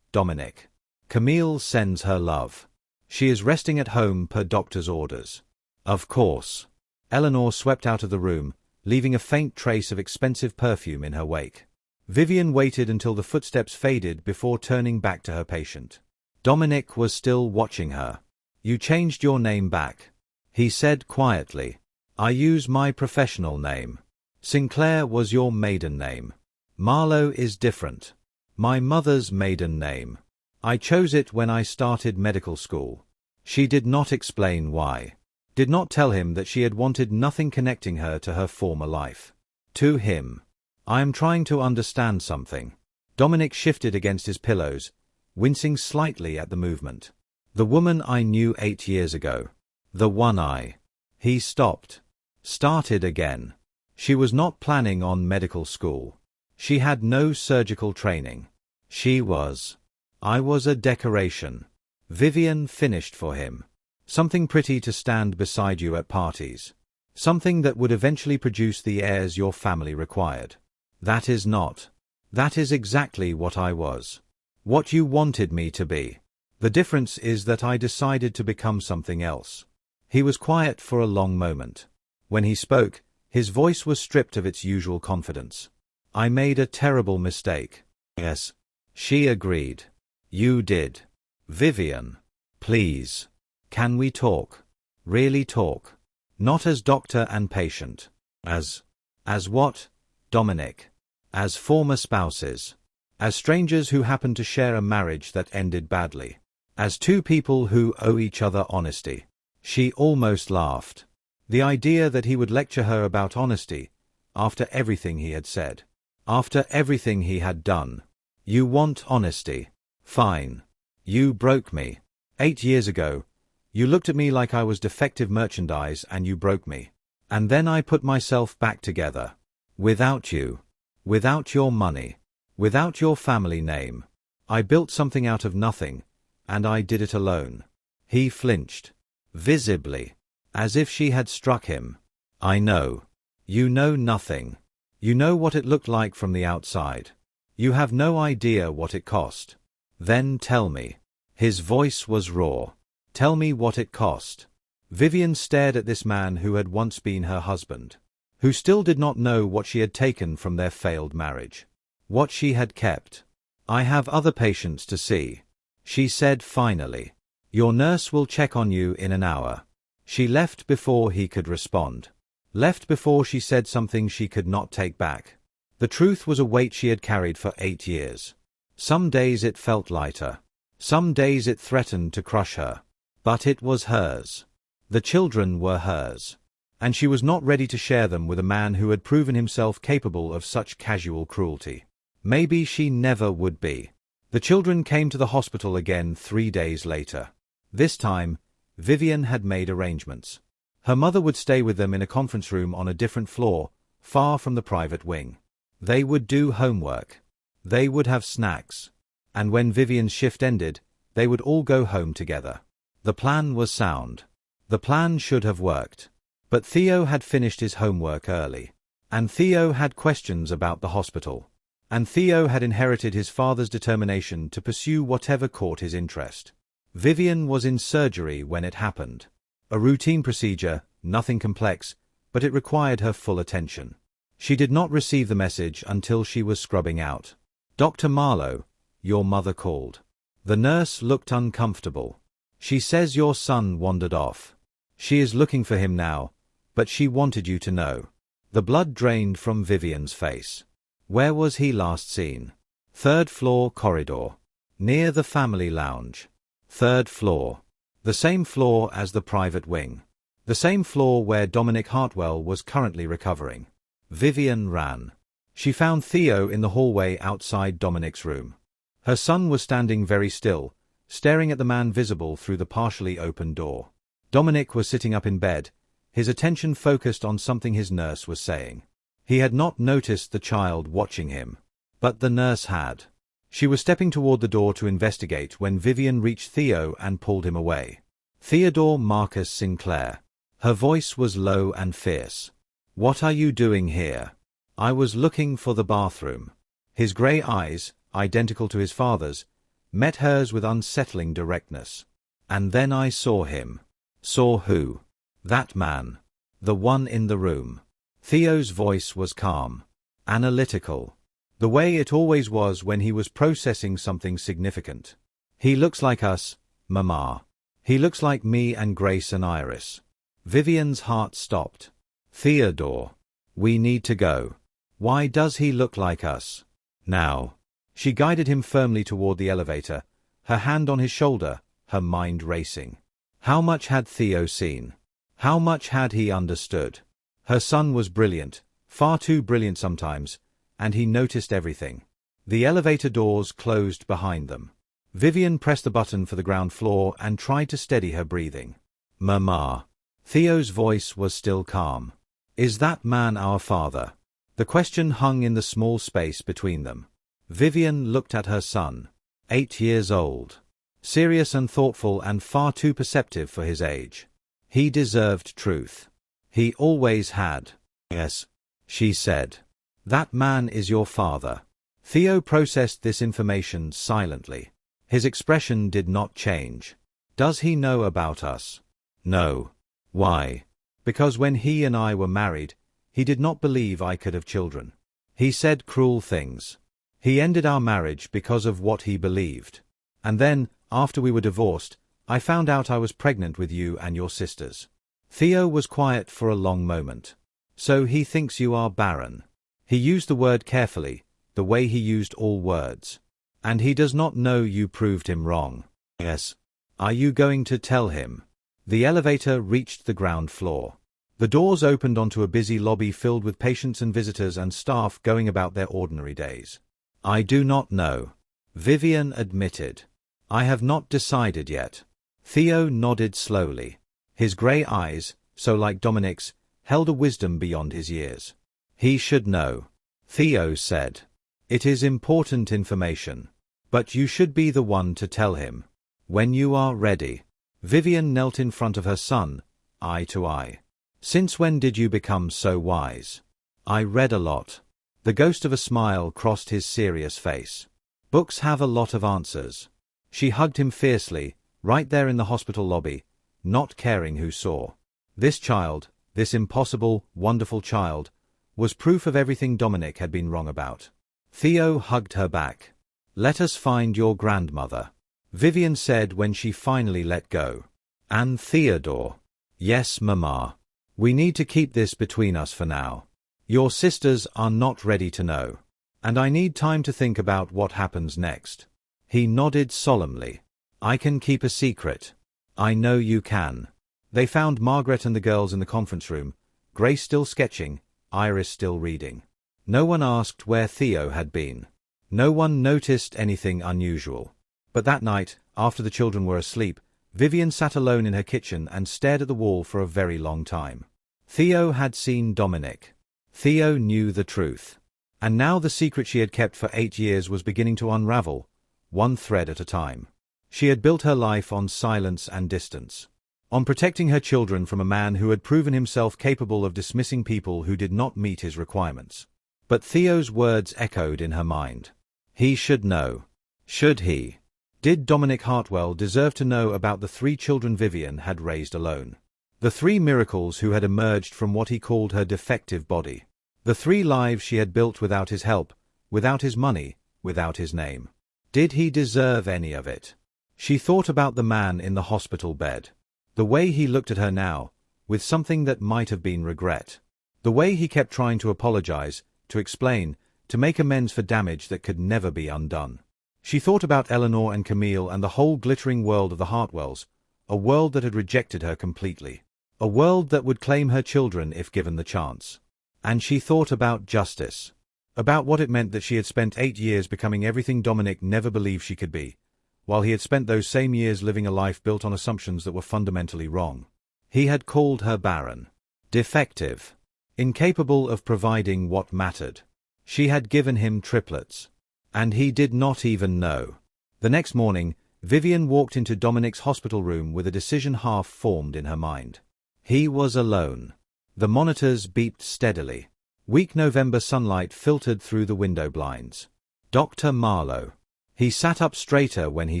Dominic. Camille sends her love. She is resting at home per doctor's orders. Of course. Eleanor swept out of the room, leaving a faint trace of expensive perfume in her wake. Vivian waited until the footsteps faded before turning back to her patient. Dominic was still watching her. You changed your name back, he said quietly. I use my professional name. Sinclair was your maiden name. Marlowe is different. My mother's maiden name. I chose it when I started medical school. She did not explain why. Did not tell him that she had wanted nothing connecting her to her former life. To him. I am trying to understand something. Dominic shifted against his pillows, wincing slightly at the movement. The woman I knew 8 years ago. The one I. He stopped. Started again. She was not planning on medical school. She had no surgical training. She was. I was a decoration. Vivian finished for him. Something pretty to stand beside you at parties. Something that would eventually produce the heirs your family required. That is not. That is exactly what I was. What you wanted me to be. The difference is that I decided to become something else. He was quiet for a long moment. When he spoke, his voice was stripped of its usual confidence. I made a terrible mistake. Yes. She agreed. You did. Vivian. Please. Can we talk? Really talk. Not as doctor and patient. As what? Dominic. As former spouses. As strangers who happen to share a marriage that ended badly. As two people who owe each other honesty. She almost laughed. The idea that he would lecture her about honesty, after everything he had said. After everything he had done. You want honesty. Fine. You broke me. 8 years ago, you looked at me like I was defective merchandise and you broke me. And then I put myself back together. Without you. Without your money. Without your family name. I built something out of nothing, and I did it alone. He flinched. Visibly. As if she had struck him. I know. You know nothing. You know what it looked like from the outside. You have no idea what it cost. Then tell me. His voice was raw. Tell me what it cost. Vivian stared at this man who had once been her husband, who still did not know what she had taken from their failed marriage, what she had kept. I have other patients to see, she said finally. Your nurse will check on you in an hour. She left before he could respond. Left before she said something she could not take back. The truth was a weight she had carried for 8 years. Some days it felt lighter. Some days it threatened to crush her. But it was hers. The children were hers. And she was not ready to share them with a man who had proven himself capable of such casual cruelty. Maybe she never would be. The children came to the hospital again 3 days later. This time, Vivian had made arrangements. Her mother would stay with them in a conference room on a different floor, far from the private wing. They would do homework. They would have snacks. And when Vivian's shift ended, they would all go home together. The plan was sound. The plan should have worked. But Theo had finished his homework early. And Theo had questions about the hospital. And Theo had inherited his father's determination to pursue whatever caught his interest. Vivian was in surgery when it happened. A routine procedure, nothing complex, but it required her full attention. She did not receive the message until she was scrubbing out. Dr. Marlowe, your mother called. The nurse looked uncomfortable. She says your son wandered off. She is looking for him now, but she wanted you to know. The blood drained from Vivian's face. Where was he last seen? 3rd floor corridor. Near the family lounge. 3rd floor. The same floor as the private wing. The same floor where Dominic Hartwell was currently recovering. Vivian ran. She found Theo in the hallway outside Dominic's room. Her son was standing very still, staring at the man visible through the partially open door. Dominic was sitting up in bed, his attention focused on something his nurse was saying. He had not noticed the child watching him. But the nurse had. She was stepping toward the door to investigate when Vivian reached Theo and pulled him away. Theodore Marcus Sinclair. Her voice was low and fierce. What are you doing here? I was looking for the bathroom. His grey eyes, identical to his father's, met hers with unsettling directness. And then I saw him. Saw who? That man. The one in the room. Theo's voice was calm. Analytical. The way it always was when he was processing something significant. He looks like us, Mama. He looks like me and Grace and Iris. Vivian's heart stopped. Theodore. We need to go. Why does he look like us? Now. She guided him firmly toward the elevator, her hand on his shoulder, her mind racing. How much had Theo seen? How much had he understood? Her son was brilliant, far too brilliant sometimes, and he noticed everything. The elevator doors closed behind them. Vivian pressed the button for the ground floor and tried to steady her breathing. Mama. Theo's voice was still calm. Is that man our father? The question hung in the small space between them. Vivian looked at her son. 8 years old. Serious and thoughtful and far too perceptive for his age. He deserved truth. He always had. Yes, she said. That man is your father. Theo processed this information silently. His expression did not change. Does he know about us? No. Why? Because when he and I were married, he did not believe I could have children. He said cruel things. He ended our marriage because of what he believed. And then, after we were divorced, I found out I was pregnant with you and your sisters. Theo was quiet for a long moment. So he thinks you are barren. He used the word carefully, the way he used all words. And he does not know you proved him wrong. Yes. Are you going to tell him? The elevator reached the ground floor. The doors opened onto a busy lobby filled with patients and visitors and staff going about their ordinary days. I do not know. Vivian admitted. I have not decided yet. Theo nodded slowly. His grey eyes, so like Dominic's, held a wisdom beyond his years. He should know. Theo said. It is important information. But you should be the one to tell him. When you are ready. Vivian knelt in front of her son, eye to eye. Since when did you become so wise? I read a lot. The ghost of a smile crossed his serious face. Books have a lot of answers. She hugged him fiercely, right there in the hospital lobby, not caring who saw. This child, this impossible, wonderful child, was proof of everything Dominic had been wrong about. Theo hugged her back. Let us find your grandmother, Vivian said when she finally let go. And Theodore. Yes, Mama. We need to keep this between us for now. Your sisters are not ready to know. And I need time to think about what happens next. He nodded solemnly. I can keep a secret. I know you can. They found Margaret and the girls in the conference room, Grace still sketching, Iris still reading. No one asked where Theo had been. No one noticed anything unusual. But that night, after the children were asleep, Vivian sat alone in her kitchen and stared at the wall for a very long time. Theo had seen Dominic. Theo knew the truth. And now the secret she had kept for 8 years was beginning to unravel, one thread at a time. She had built her life on silence and distance. On protecting her children from a man who had proven himself capable of dismissing people who did not meet his requirements. But Theo's words echoed in her mind. He should know. Should he? Did Dominic Hartwell deserve to know about the 3 children Vivian had raised alone? The 3 miracles who had emerged from what he called her defective body. The 3 lives she had built without his help, without his money, without his name. Did he deserve any of it? She thought about the man in the hospital bed. The way he looked at her now, with something that might have been regret. The way he kept trying to apologize, to explain, to make amends for damage that could never be undone. She thought about Eleanor and Camille and the whole glittering world of the Hartwells, a world that had rejected her completely. A world that would claim her children if given the chance. And she thought about justice. About what it meant that she had spent 8 years becoming everything Dominic never believed she could be, while he had spent those same years living a life built on assumptions that were fundamentally wrong. He had called her barren, defective, incapable of providing what mattered. She had given him triplets. And he did not even know. The next morning, Vivian walked into Dominic's hospital room with a decision half formed in her mind. He was alone. The monitors beeped steadily. Weak November sunlight filtered through the window blinds. Dr. Marlowe. He sat up straighter when he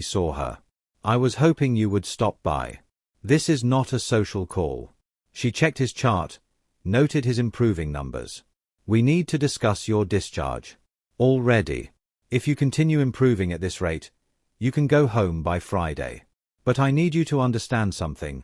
saw her. I was hoping you would stop by. This is not a social call. She checked his chart, noted his improving numbers. We need to discuss your discharge. Already. If you continue improving at this rate, you can go home by Friday. But I need you to understand something,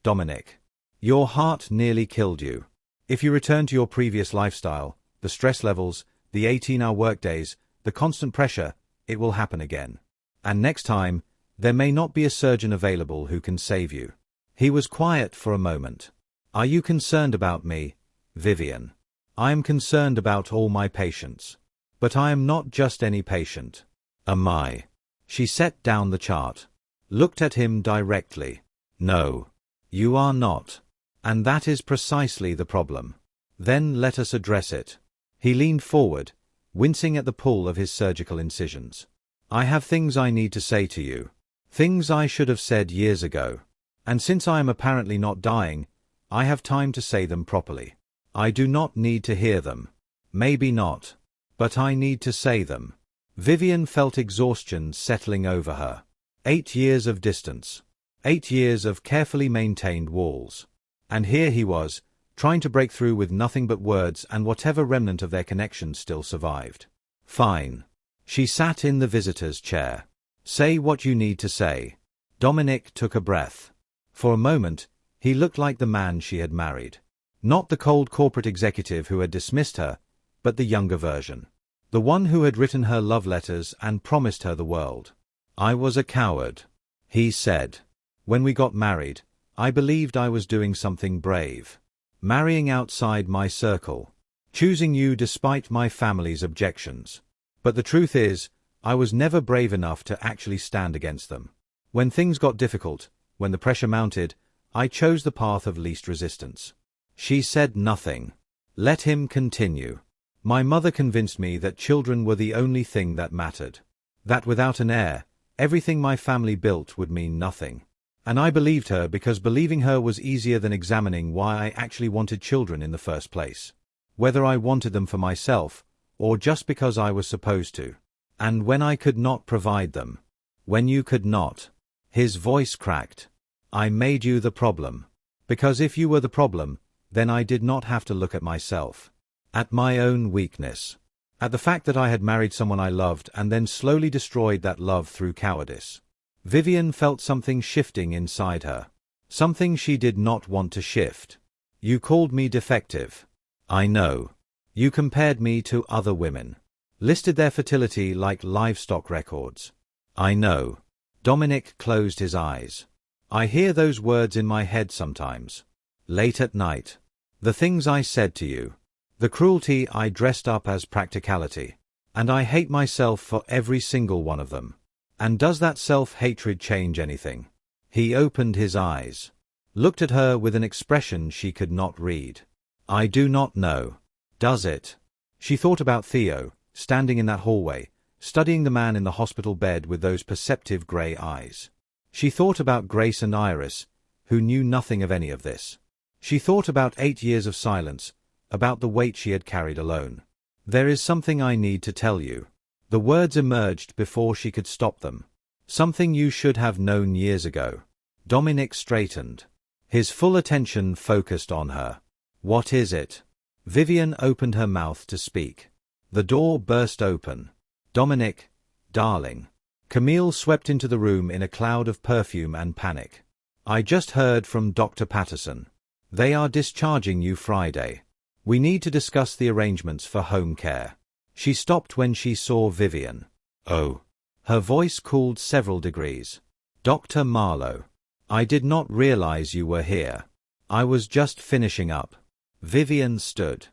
Dominic. Your heart nearly killed you. If you return to your previous lifestyle, the stress levels, the 18-hour workdays, the constant pressure, it will happen again. And next time, there may not be a surgeon available who can save you. He was quiet for a moment. Are you concerned about me, Vivian? I am concerned about all my patients. But I am not just any patient. Am I? She set down the chart. Looked at him directly. No. You are not. And that is precisely the problem. Then let us address it. He leaned forward, wincing at the pull of his surgical incisions. I have things I need to say to you. Things I should have said years ago. And since I am apparently not dying, I have time to say them properly. I do not need to hear them. Maybe not. But I need to say them. Vivian felt exhaustion settling over her. 8 years of distance. 8 years of carefully maintained walls. And here he was, trying to break through with nothing but words and whatever remnant of their connection still survived. Fine. She sat in the visitor's chair. Say what you need to say. Dominic took a breath. For a moment, he looked like the man she had married. Not the cold corporate executive who had dismissed her, but the younger version. The one who had written her love letters and promised her the world. I was a coward, he said. When we got married, I believed I was doing something brave. Marrying outside my circle. Choosing you despite my family's objections. But the truth is, I was never brave enough to actually stand against them. When things got difficult, when the pressure mounted, I chose the path of least resistance. She said nothing. Let him continue. My mother convinced me that children were the only thing that mattered. That without an heir, everything my family built would mean nothing. And I believed her because believing her was easier than examining why I actually wanted children in the first place. Whether I wanted them for myself, or just because I was supposed to. And when I could not provide them. When you could not. His voice cracked. I made you the problem. Because if you were the problem, then I did not have to look at myself. At my own weakness. At the fact that I had married someone I loved and then slowly destroyed that love through cowardice. Vivian felt something shifting inside her. Something she did not want to shift. You called me defective. I know. You compared me to other women. Listed their fertility like livestock records. I know. Dominic closed his eyes. I hear those words in my head sometimes. Late at night. The things I said to you. The cruelty I dressed up as practicality. And I hate myself for every single one of them. And does that self-hatred change anything? He opened his eyes. Looked at her with an expression she could not read. I do not know. Does it? She thought about Theo, standing in that hallway, studying the man in the hospital bed with those perceptive grey eyes. She thought about Grace and Iris, who knew nothing of any of this. She thought about 8 years of silence, about the weight she had carried alone. There is something I need to tell you. The words emerged before she could stop them. Something you should have known years ago. Dominic straightened. His full attention focused on her. What is it? Vivian opened her mouth to speak. The door burst open. Dominic, darling. Camille swept into the room in a cloud of perfume and panic. I just heard from Dr. Patterson. They are discharging you Friday. We need to discuss the arrangements for home care. She stopped when she saw Vivian. Oh. Her voice cooled several degrees. Dr. Marlowe. I did not realize you were here. I was just finishing up. Vivian stood.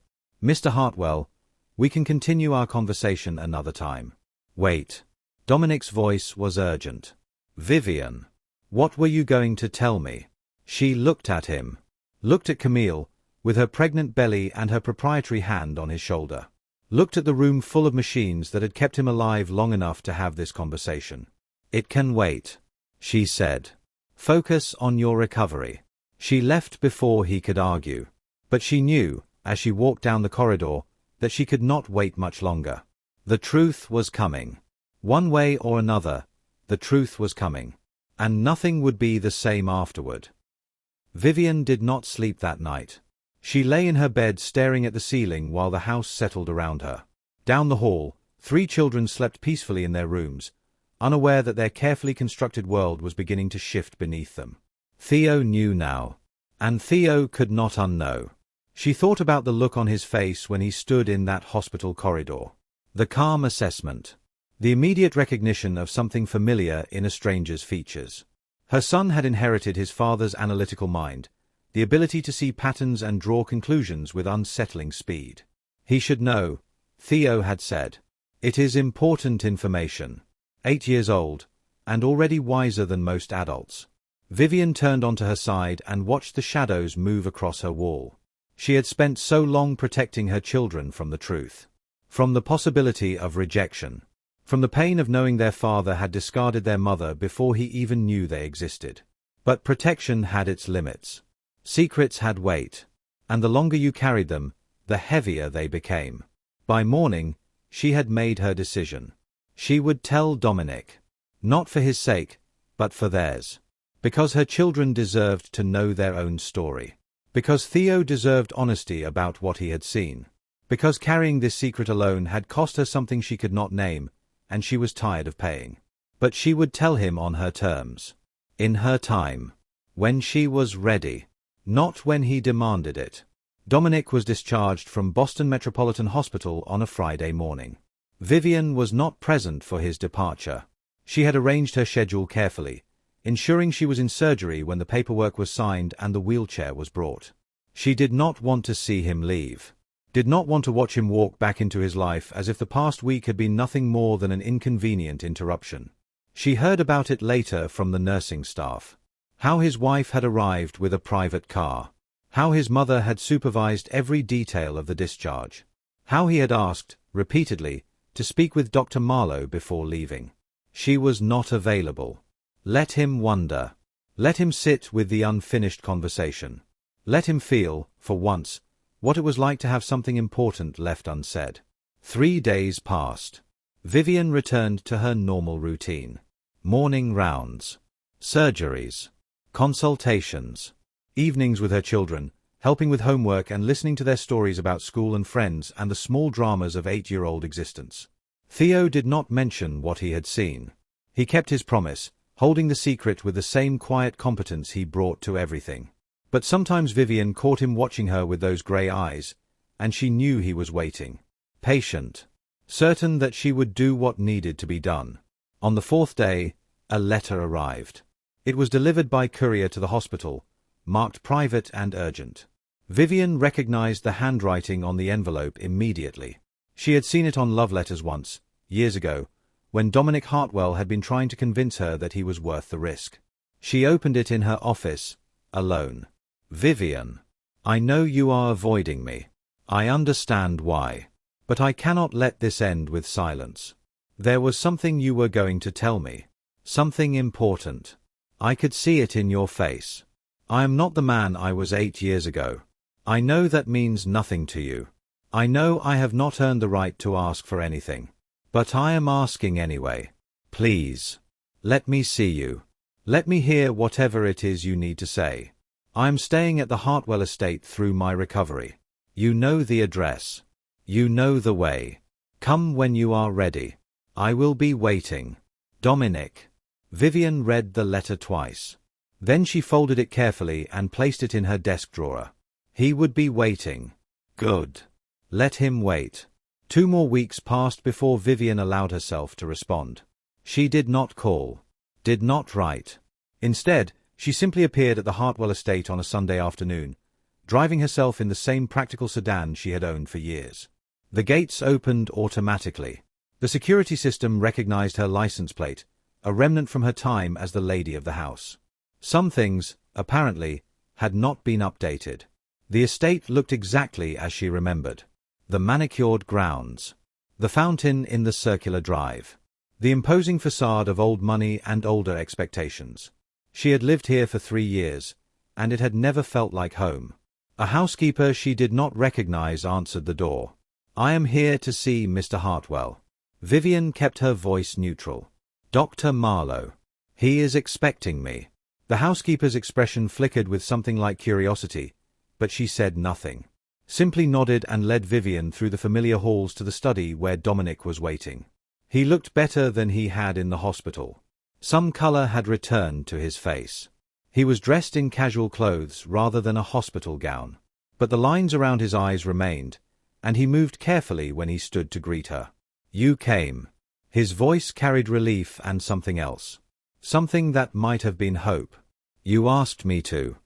Mr. Hartwell, we can continue our conversation another time. Wait. Dominic's voice was urgent. Vivian. What were you going to tell me? She looked at him. Looked at Camille, with her pregnant belly and her proprietary hand on his shoulder. Looked at the room full of machines that had kept him alive long enough to have this conversation. It can wait, she said. Focus on your recovery. She left before he could argue. But she knew, as she walked down the corridor, that she could not wait much longer. The truth was coming. One way or another, the truth was coming. And nothing would be the same afterward. Vivian did not sleep that night. She lay in her bed staring at the ceiling while the house settled around her. Down the hall, 3 children slept peacefully in their rooms, unaware that their carefully constructed world was beginning to shift beneath them. Theo knew now. And Theo could not unknow. She thought about the look on his face when he stood in that hospital corridor. The calm assessment. The immediate recognition of something familiar in a stranger's features. Her son had inherited his father's analytical mind, the ability to see patterns and draw conclusions with unsettling speed. He should know, Theo had said. It is important information. 8 years old, and already wiser than most adults. Vivian turned onto her side and watched the shadows move across her wall. She had spent so long protecting her children from the truth. From the possibility of rejection. From the pain of knowing their father had discarded their mother before he even knew they existed. But protection had its limits. Secrets had weight. And the longer you carried them, the heavier they became. By morning, she had made her decision. She would tell Dominic. Not for his sake, but for theirs. Because her children deserved to know their own story. Because Theo deserved honesty about what he had seen. Because carrying this secret alone had cost her something she could not name, and she was tired of paying. But she would tell him on her terms. In her time. When she was ready. Not when he demanded it. Dominic was discharged from Boston Metropolitan Hospital on a Friday morning. Vivian was not present for his departure. She had arranged her schedule carefully, ensuring she was in surgery when the paperwork was signed and the wheelchair was brought. She did not want to see him leave. Did not want to watch him walk back into his life as if the past week had been nothing more than an inconvenient interruption. She heard about it later from the nursing staff. How his wife had arrived with a private car. How his mother had supervised every detail of the discharge. How he had asked, repeatedly, to speak with Dr. Marlowe before leaving. She was not available. Let him wonder. Let him sit with the unfinished conversation. Let him feel, for once, what it was like to have something important left unsaid. 3 days passed. Vivian returned to her normal routine. Morning rounds. Surgeries. Consultations. Evenings with her children, helping with homework and listening to their stories about school and friends and the small dramas of 8-year-old existence. Theo did not mention what he had seen. He kept his promise, holding the secret with the same quiet competence he brought to everything. But sometimes Vivian caught him watching her with those grey eyes, and she knew he was waiting. Patient. Certain that she would do what needed to be done. On the 4th day, a letter arrived. It was delivered by courier to the hospital, marked private and urgent. Vivian recognized the handwriting on the envelope immediately. She had seen it on love letters once, years ago, when Dominic Hartwell had been trying to convince her that he was worth the risk. She opened it in her office, alone. Vivian, I know you are avoiding me. I understand why. But I cannot let this end with silence. There was something you were going to tell me. Something important. I could see it in your face. I am not the man I was 8 years ago. I know that means nothing to you. I know I have not earned the right to ask for anything. But I am asking anyway. Please. Let me see you. Let me hear whatever it is you need to say. I am staying at the Hartwell estate through my recovery. You know the address. You know the way. Come when you are ready. I will be waiting. Dominic. Vivian read the letter twice. Then she folded it carefully and placed it in her desk drawer. He would be waiting. Good. Let him wait. 2 more weeks passed before Vivian allowed herself to respond. She did not call. Did not write. Instead, she simply appeared at the Hartwell estate on a Sunday afternoon, driving herself in the same practical sedan she had owned for years. The gates opened automatically. The security system recognized her license plate, a remnant from her time as the lady of the house. Some things, apparently, had not been updated. The estate looked exactly as she remembered. The manicured grounds. The fountain in the circular drive. The imposing facade of old money and older expectations. She had lived here for 3 years, and it had never felt like home. A housekeeper she did not recognize answered the door. I am here to see Mr. Hartwell. Vivian kept her voice neutral. Dr. Marlowe. He is expecting me. The housekeeper's expression flickered with something like curiosity, but she said nothing. Simply nodded and led Vivian through the familiar halls to the study where Dominic was waiting. He looked better than he had in the hospital. Some color had returned to his face. He was dressed in casual clothes rather than a hospital gown. But the lines around his eyes remained, and he moved carefully when he stood to greet her. You came. His voice carried relief and something else. Something that might have been hope. You asked me to.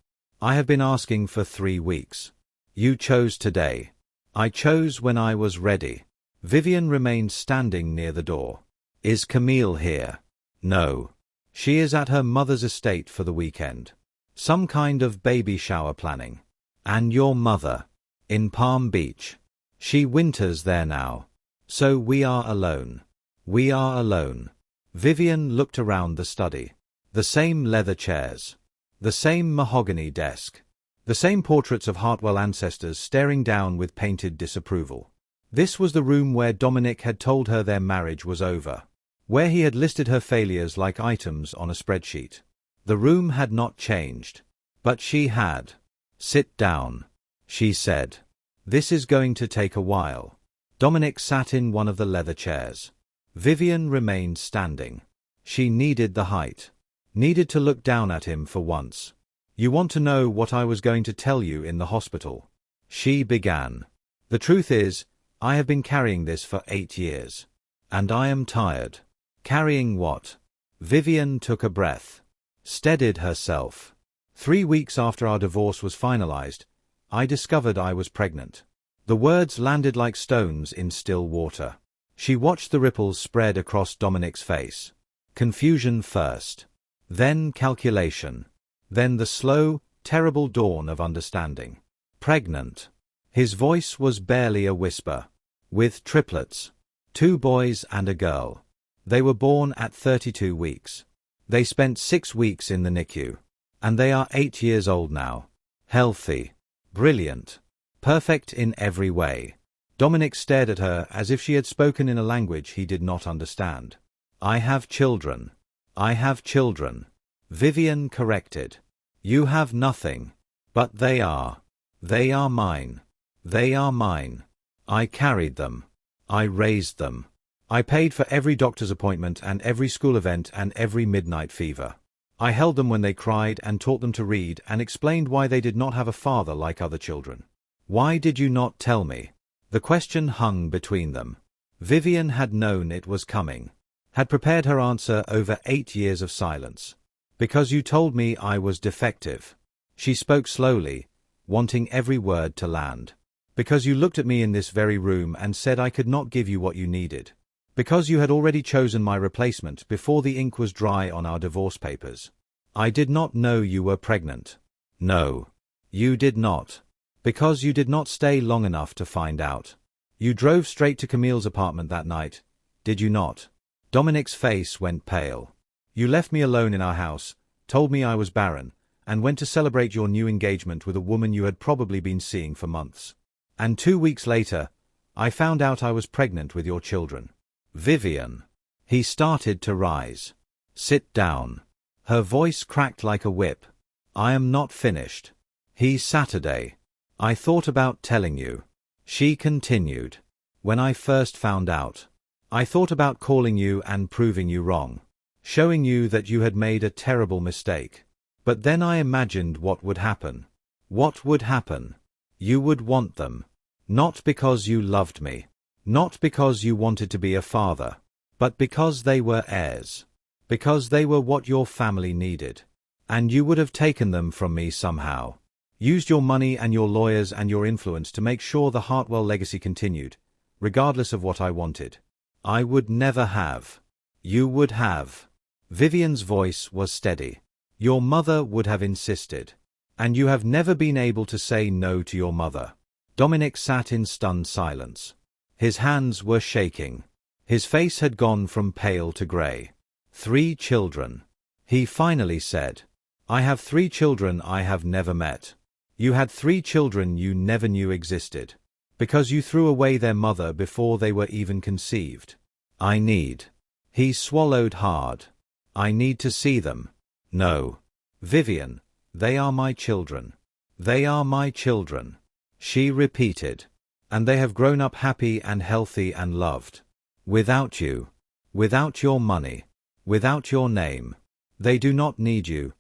I have been asking for 3 weeks. You chose today. I chose when I was ready. Vivian remained standing near the door. Is Camille here? No. She is at her mother's estate for the weekend. Some kind of baby shower planning. And your mother? In Palm Beach. She winters there now. So we are alone. We are alone. Vivian looked around the study. The same leather chairs. The same mahogany desk. The same portraits of Hartwell ancestors staring down with painted disapproval. This was the room where Dominic had told her their marriage was over. Where he had listed her failures like items on a spreadsheet. The room had not changed. But she had. Sit down, she said. This is going to take a while. Dominic sat in one of the leather chairs. Vivian remained standing. She needed the height. Needed to look down at him for once. You want to know what I was going to tell you in the hospital? She began. The truth is, I have been carrying this for 8 years. And I am tired. Carrying what? Vivian took a breath. Steadied herself. 3 weeks after our divorce was finalized, I discovered I was pregnant. The words landed like stones in still water. She watched the ripples spread across Dominic's face. Confusion first. Then calculation. Then the slow, terrible dawn of understanding. Pregnant. His voice was barely a whisper. With triplets. 2 boys and a girl. They were born at 32 weeks. They spent 6 weeks in the NICU. And they are 8 years old now. Healthy. Brilliant. Perfect in every way. Dominic stared at her as if she had spoken in a language he did not understand. I have children. I have children. Vivian corrected. You have nothing. But they are. They are mine. They are mine. I carried them. I raised them. I paid for every doctor's appointment and every school event and every midnight fever. I held them when they cried and taught them to read and explained why they did not have a father like other children. Why did you not tell me? The question hung between them. Vivian had known it was coming. Had prepared her answer over 8 years of silence. Because you told me I was defective. She spoke slowly, wanting every word to land. Because you looked at me in this very room and said I could not give you what you needed. Because you had already chosen my replacement before the ink was dry on our divorce papers. I did not know you were pregnant. No. You did not. Because you did not stay long enough to find out. You drove straight to Camille's apartment that night, did you not? Dominic's face went pale. You left me alone in our house, told me I was barren, and went to celebrate your new engagement with a woman you had probably been seeing for months. And 2 weeks later, I found out I was pregnant with your children. Vivian. He started to rise. Sit down. Her voice cracked like a whip. I am not finished. He's Saturday. I thought about telling you. She continued. When I first found out, I thought about calling you and proving you wrong. Showing you that you had made a terrible mistake. But then I imagined what would happen. What would happen? You would want them. Not because you loved me. Not because you wanted to be a father. But because they were heirs. Because they were what your family needed. And you would have taken them from me somehow. Used your money and your lawyers and your influence to make sure the Hartwell legacy continued, regardless of what I wanted. I would never have. You would have. Vivian's voice was steady. Your mother would have insisted. And you have never been able to say no to your mother. Dominic sat in stunned silence. His hands were shaking. His face had gone from pale to grey. 3 children. He finally said. I have 3 children I have never met. You had 3 children you never knew existed. Because you threw away their mother before they were even conceived. I need. He swallowed hard. I need to see them. No. Vivian, they are my children. They are my children. She repeated. And they have grown up happy and healthy and loved. Without you. Without your money. Without your name. They do not need you,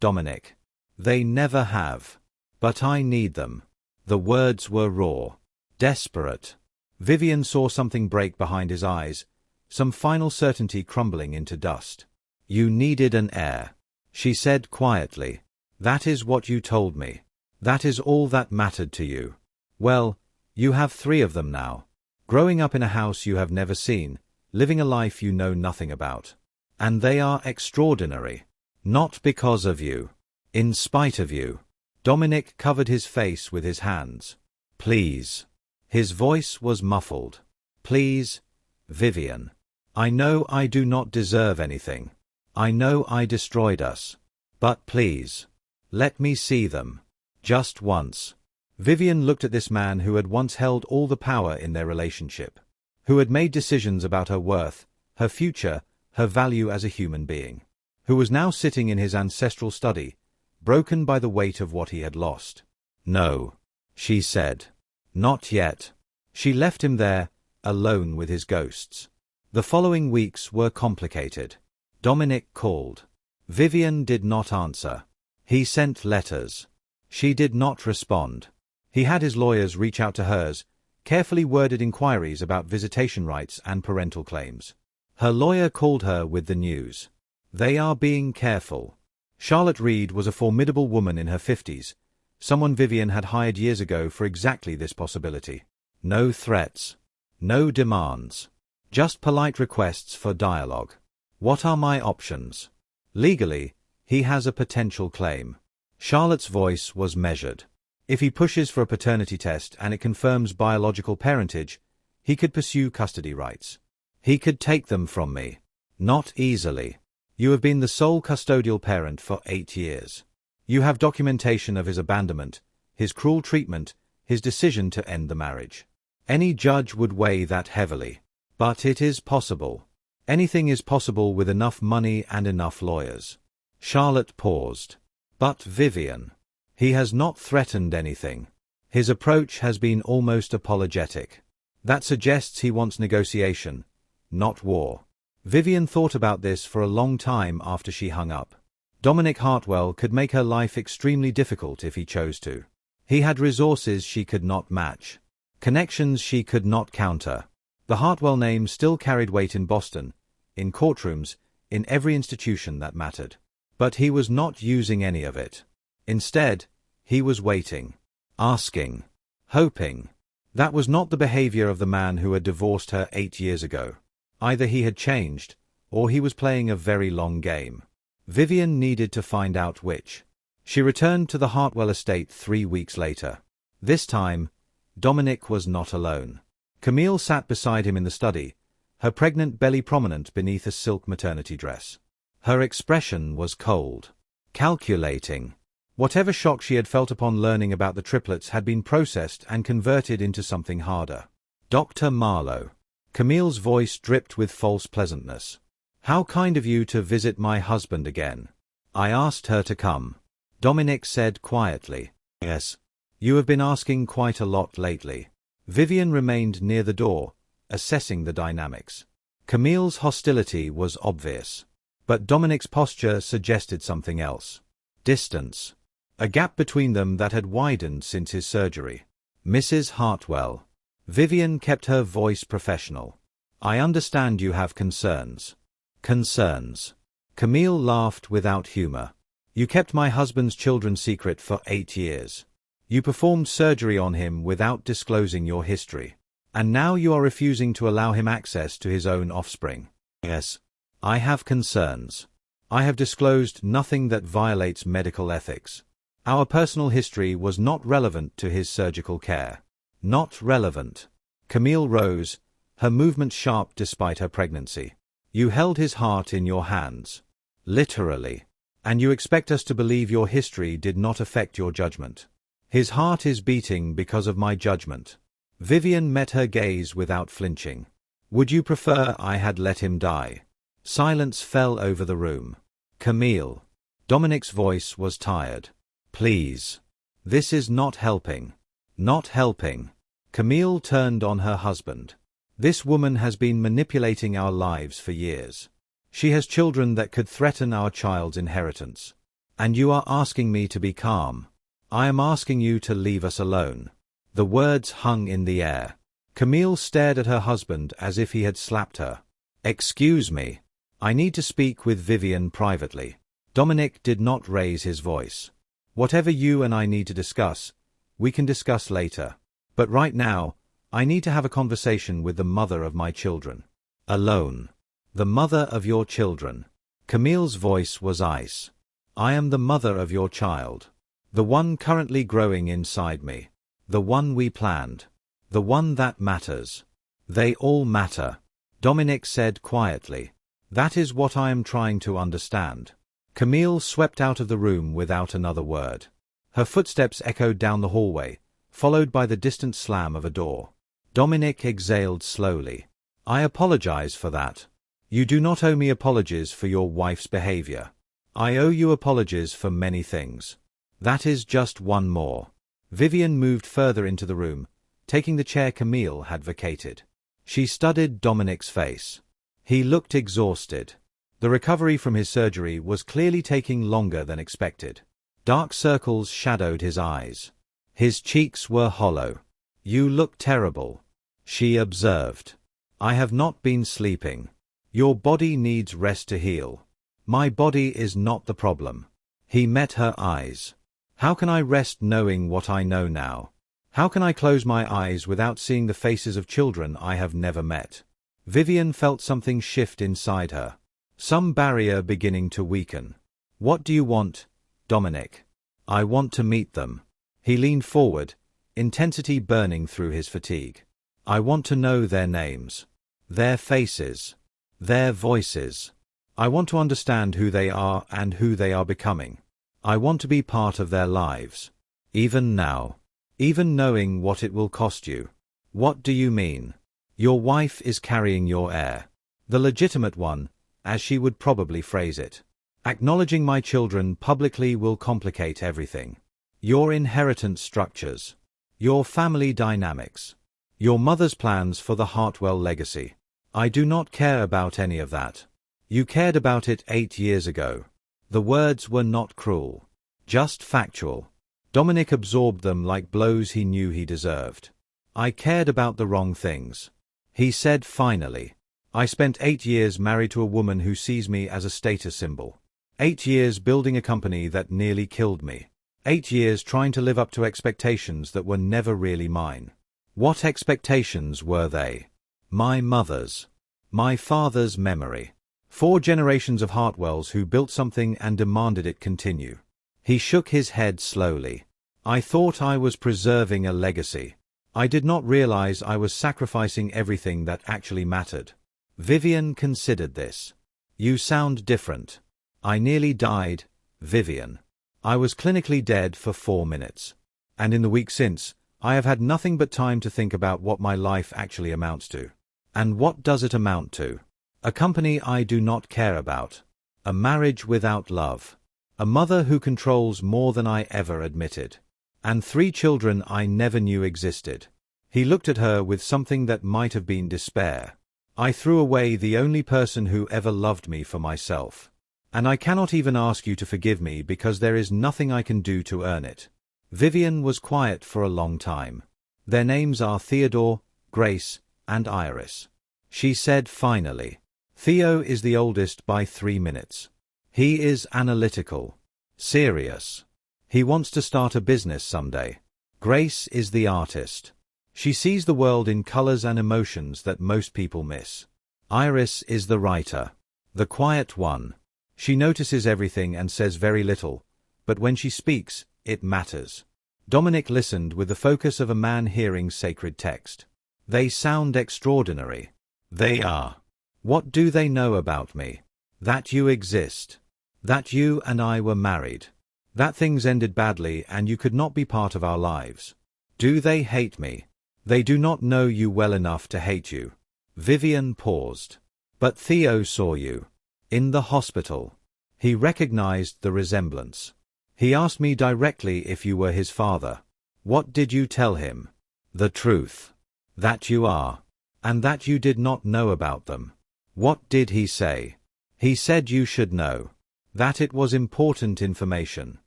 Dominic. They never have. But I need them. The words were raw. Desperate. Vivian saw something break behind his eyes, some final certainty crumbling into dust. You needed an heir. She said quietly. That is what you told me. That is all that mattered to you. Well, you have 3 of them now. Growing up in a house you have never seen, living a life you know nothing about. And they are extraordinary. Not because of you. In spite of you. Dominic covered his face with his hands. Please. His voice was muffled. Please, Vivian. I know I do not deserve anything. I know I destroyed us. But please. Let me see them. Just once. Vivian looked at this man who had once held all the power in their relationship. Who had made decisions about her worth, her future, her value as a human being. Who was now sitting in his ancestral study, broken by the weight of what he had lost. No, she said. Not yet. She left him there, alone with his ghosts. The following weeks were complicated. Dominic called. Vivian did not answer. He sent letters. She did not respond. He had his lawyers reach out to hers, carefully worded inquiries about visitation rights and parental claims. Her lawyer called her with the news. They are being careful. Charlotte Reed was a formidable woman in her 50s, someone Vivian had hired years ago for exactly this possibility. No threats. No demands. Just polite requests for dialogue. What are my options? Legally, he has a potential claim. Charlotte's voice was measured. If he pushes for a paternity test and it confirms biological parentage, he could pursue custody rights. He could take them from me. Not easily. You have been the sole custodial parent for 8 years. You have documentation of his abandonment, his cruel treatment, his decision to end the marriage. Any judge would weigh that heavily. But it is possible. Anything is possible with enough money and enough lawyers. Charlotte paused. But Vivian. He has not threatened anything. His approach has been almost apologetic. That suggests he wants negotiation, not war. Vivian thought about this for a long time after she hung up. Dominic Hartwell could make her life extremely difficult if he chose to. He had resources she could not match. Connections she could not counter. The Hartwell name still carried weight in Boston, in courtrooms, in every institution that mattered. But he was not using any of it. Instead, he was waiting, asking, hoping. That was not the behavior of the man who had divorced her 8 years ago. Either he had changed, or he was playing a very long game. Vivian needed to find out which. She returned to the Hartwell estate 3 weeks later. This time, Dominic was not alone. Camille sat beside him in the study, her pregnant belly prominent beneath a silk maternity dress. Her expression was cold, calculating. Whatever shock she had felt upon learning about the triplets had been processed and converted into something harder. Dr. Marlowe. Camille's voice dripped with false pleasantness. How kind of you to visit my husband again. I asked her to come. Dominic said quietly. Yes. You have been asking quite a lot lately. Vivian remained near the door, assessing the dynamics. Camille's hostility was obvious. But Dominic's posture suggested something else. Distance. A gap between them that had widened since his surgery. Mrs. Hartwell. Vivian kept her voice professional. I understand you have concerns. Concerns. Camille laughed without humor. You kept my husband's children secret for 8 years. You performed surgery on him without disclosing your history. And now you are refusing to allow him access to his own offspring. Yes. I have concerns. I have disclosed nothing that violates medical ethics. Our personal history was not relevant to his surgical care. Not relevant. Camille rose, her movements sharp despite her pregnancy. You held his heart in your hands. Literally. And you expect us to believe your history did not affect your judgment. His heart is beating because of my judgment. Vivian met her gaze without flinching. Would you prefer I had let him die? Silence fell over the room. Camille. Dominic's voice was tired. Please. This is not helping. Not helping. Camille turned on her husband. This woman has been manipulating our lives for years. She has children that could threaten our child's inheritance. And you are asking me to be calm. I am asking you to leave us alone. The words hung in the air. Camille stared at her husband as if he had slapped her. Excuse me. I need to speak with Vivian privately. Dominic did not raise his voice. Whatever you and I need to discuss, we can discuss later. But right now, I need to have a conversation with the mother of my children. Alone. The mother of your children. Camille's voice was ice. I am the mother of your child. The one currently growing inside me. The one we planned. The one that matters. They all matter. Dominic said quietly. That is what I am trying to understand. Camille swept out of the room without another word. Her footsteps echoed down the hallway, followed by the distant slam of a door. Dominic exhaled slowly. I apologize for that. You do not owe me apologies for your wife's behavior. I owe you apologies for many things. That is just one more. Vivian moved further into the room, taking the chair Camille had vacated. She studied Dominic's face. He looked exhausted. The recovery from his surgery was clearly taking longer than expected. Dark circles shadowed his eyes. His cheeks were hollow. You look terrible, she observed. I have not been sleeping. Your body needs rest to heal. My body is not the problem. He met her eyes. How can I rest knowing what I know now? How can I close my eyes without seeing the faces of children I have never met? Vivian felt something shift inside her. Some barrier beginning to weaken. What do you want, Dominic? I want to meet them. He leaned forward, intensity burning through his fatigue. I want to know their names. Their faces. Their voices. I want to understand who they are and who they are becoming. I want to be part of their lives. Even now. Even knowing what it will cost you. What do you mean? Your wife is carrying your heir. The legitimate one, as she would probably phrase it. Acknowledging my children publicly will complicate everything. Your inheritance structures. Your family dynamics. Your mother's plans for the Hartwell legacy. I do not care about any of that. You cared about it 8 years ago. The words were not cruel. Just factual. Dominic absorbed them like blows he knew he deserved. I cared about the wrong things. He said finally. I spent 8 years married to a woman who sees me as a status symbol. 8 years building a company that nearly killed me. 8 years trying to live up to expectations that were never really mine. What expectations were they? My mother's. My father's memory. 4 generations of Hartwells who built something and demanded it continue. He shook his head slowly. I thought I was preserving a legacy. I did not realize I was sacrificing everything that actually mattered. Vivian considered this. You sound different. I nearly died, Vivian. I was clinically dead for 4 minutes. And in the week since, I have had nothing but time to think about what my life actually amounts to. And what does it amount to? A company I do not care about. A marriage without love. A mother who controls more than I ever admitted. And 3 children I never knew existed. He looked at her with something that might have been despair. I threw away the only person who ever loved me for myself. And I cannot even ask you to forgive me because there is nothing I can do to earn it. Vivian was quiet for a long time. Their names are Theodore, Grace, and Iris. She said finally. Theo is the oldest by 3 minutes. He is analytical. Serious. He wants to start a business someday. Grace is the artist. She sees the world in colors and emotions that most people miss. Iris is the writer. The quiet one. She notices everything and says very little, but when she speaks, it matters. Dominic listened with the focus of a man hearing sacred text. They sound extraordinary. They are. What do they know about me? That you exist. That you and I were married. That things ended badly and you could not be part of our lives. Do they hate me? They do not know you well enough to hate you. Vivian paused. But Theo saw you. In the hospital. He recognized the resemblance. He asked me directly if you were his father. What did you tell him? The truth. That you are. And that you did not know about them. What did he say? He said you should know. That it was important information.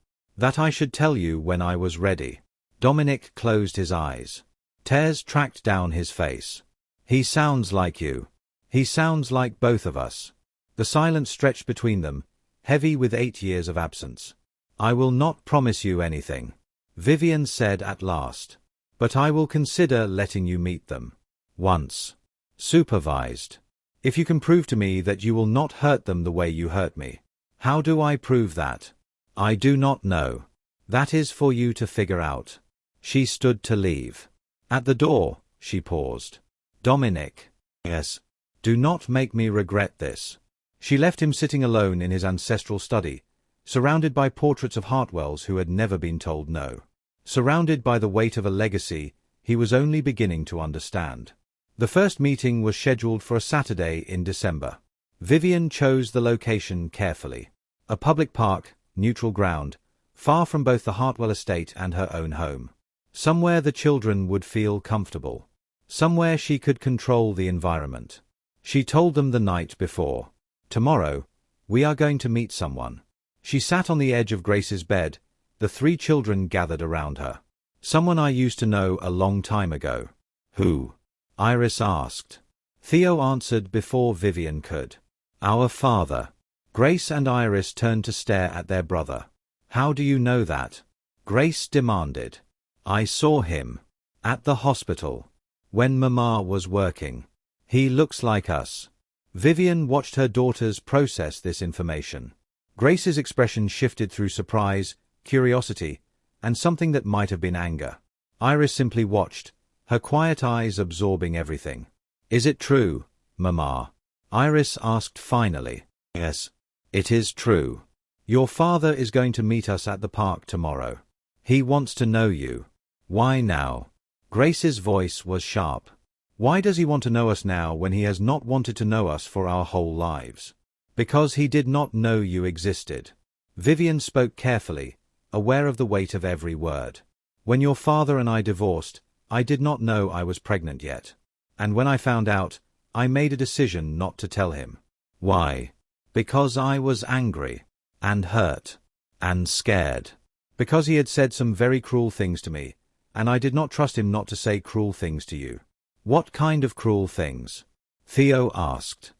That I should tell you when I was ready. Dominic closed his eyes. Tears tracked down his face. He sounds like you. He sounds like both of us. The silence stretched between them, heavy with 8 years of absence. I will not promise you anything, Vivian said at last. But I will consider letting you meet them. Once. Supervised. If you can prove to me that you will not hurt them the way you hurt me. How do I prove that? I do not know. That is for you to figure out. She stood to leave. At the door, she paused. Dominic. Yes. Do not make me regret this. She left him sitting alone in his ancestral study, surrounded by portraits of Hartwells who had never been told no. Surrounded by the weight of a legacy he was only beginning to understand. The first meeting was scheduled for a Saturday in December. Vivian chose the location carefully. A public park, neutral ground, far from both the Hartwell estate and her own home. Somewhere the children would feel comfortable. Somewhere she could control the environment. She told them the night before. Tomorrow, we are going to meet someone. She sat on the edge of Grace's bed, the 3 children gathered around her. Someone I used to know a long time ago. Who? Iris asked. Theo answered before Vivian could. Our father. Grace and Iris turned to stare at their brother. How do you know that? Grace demanded. I saw him. At the hospital. When Mama was working. He looks like us. Vivian watched her daughters process this information. Grace's expression shifted through surprise, curiosity, and something that might have been anger. Iris simply watched, her quiet eyes absorbing everything. Is it true, Mama? Iris asked finally. Yes. It is true. Your father is going to meet us at the park tomorrow. He wants to know you. Why now? Grace's voice was sharp. Why does he want to know us now when he has not wanted to know us for our whole lives? Because he did not know you existed. Vivian spoke carefully, aware of the weight of every word. When your father and I divorced, I did not know I was pregnant yet. And when I found out, I made a decision not to tell him. Why? Because I was angry, and hurt, and scared. Because he had said some very cruel things to me, and I did not trust him not to say cruel things to you. What kind of cruel things? Theo asked.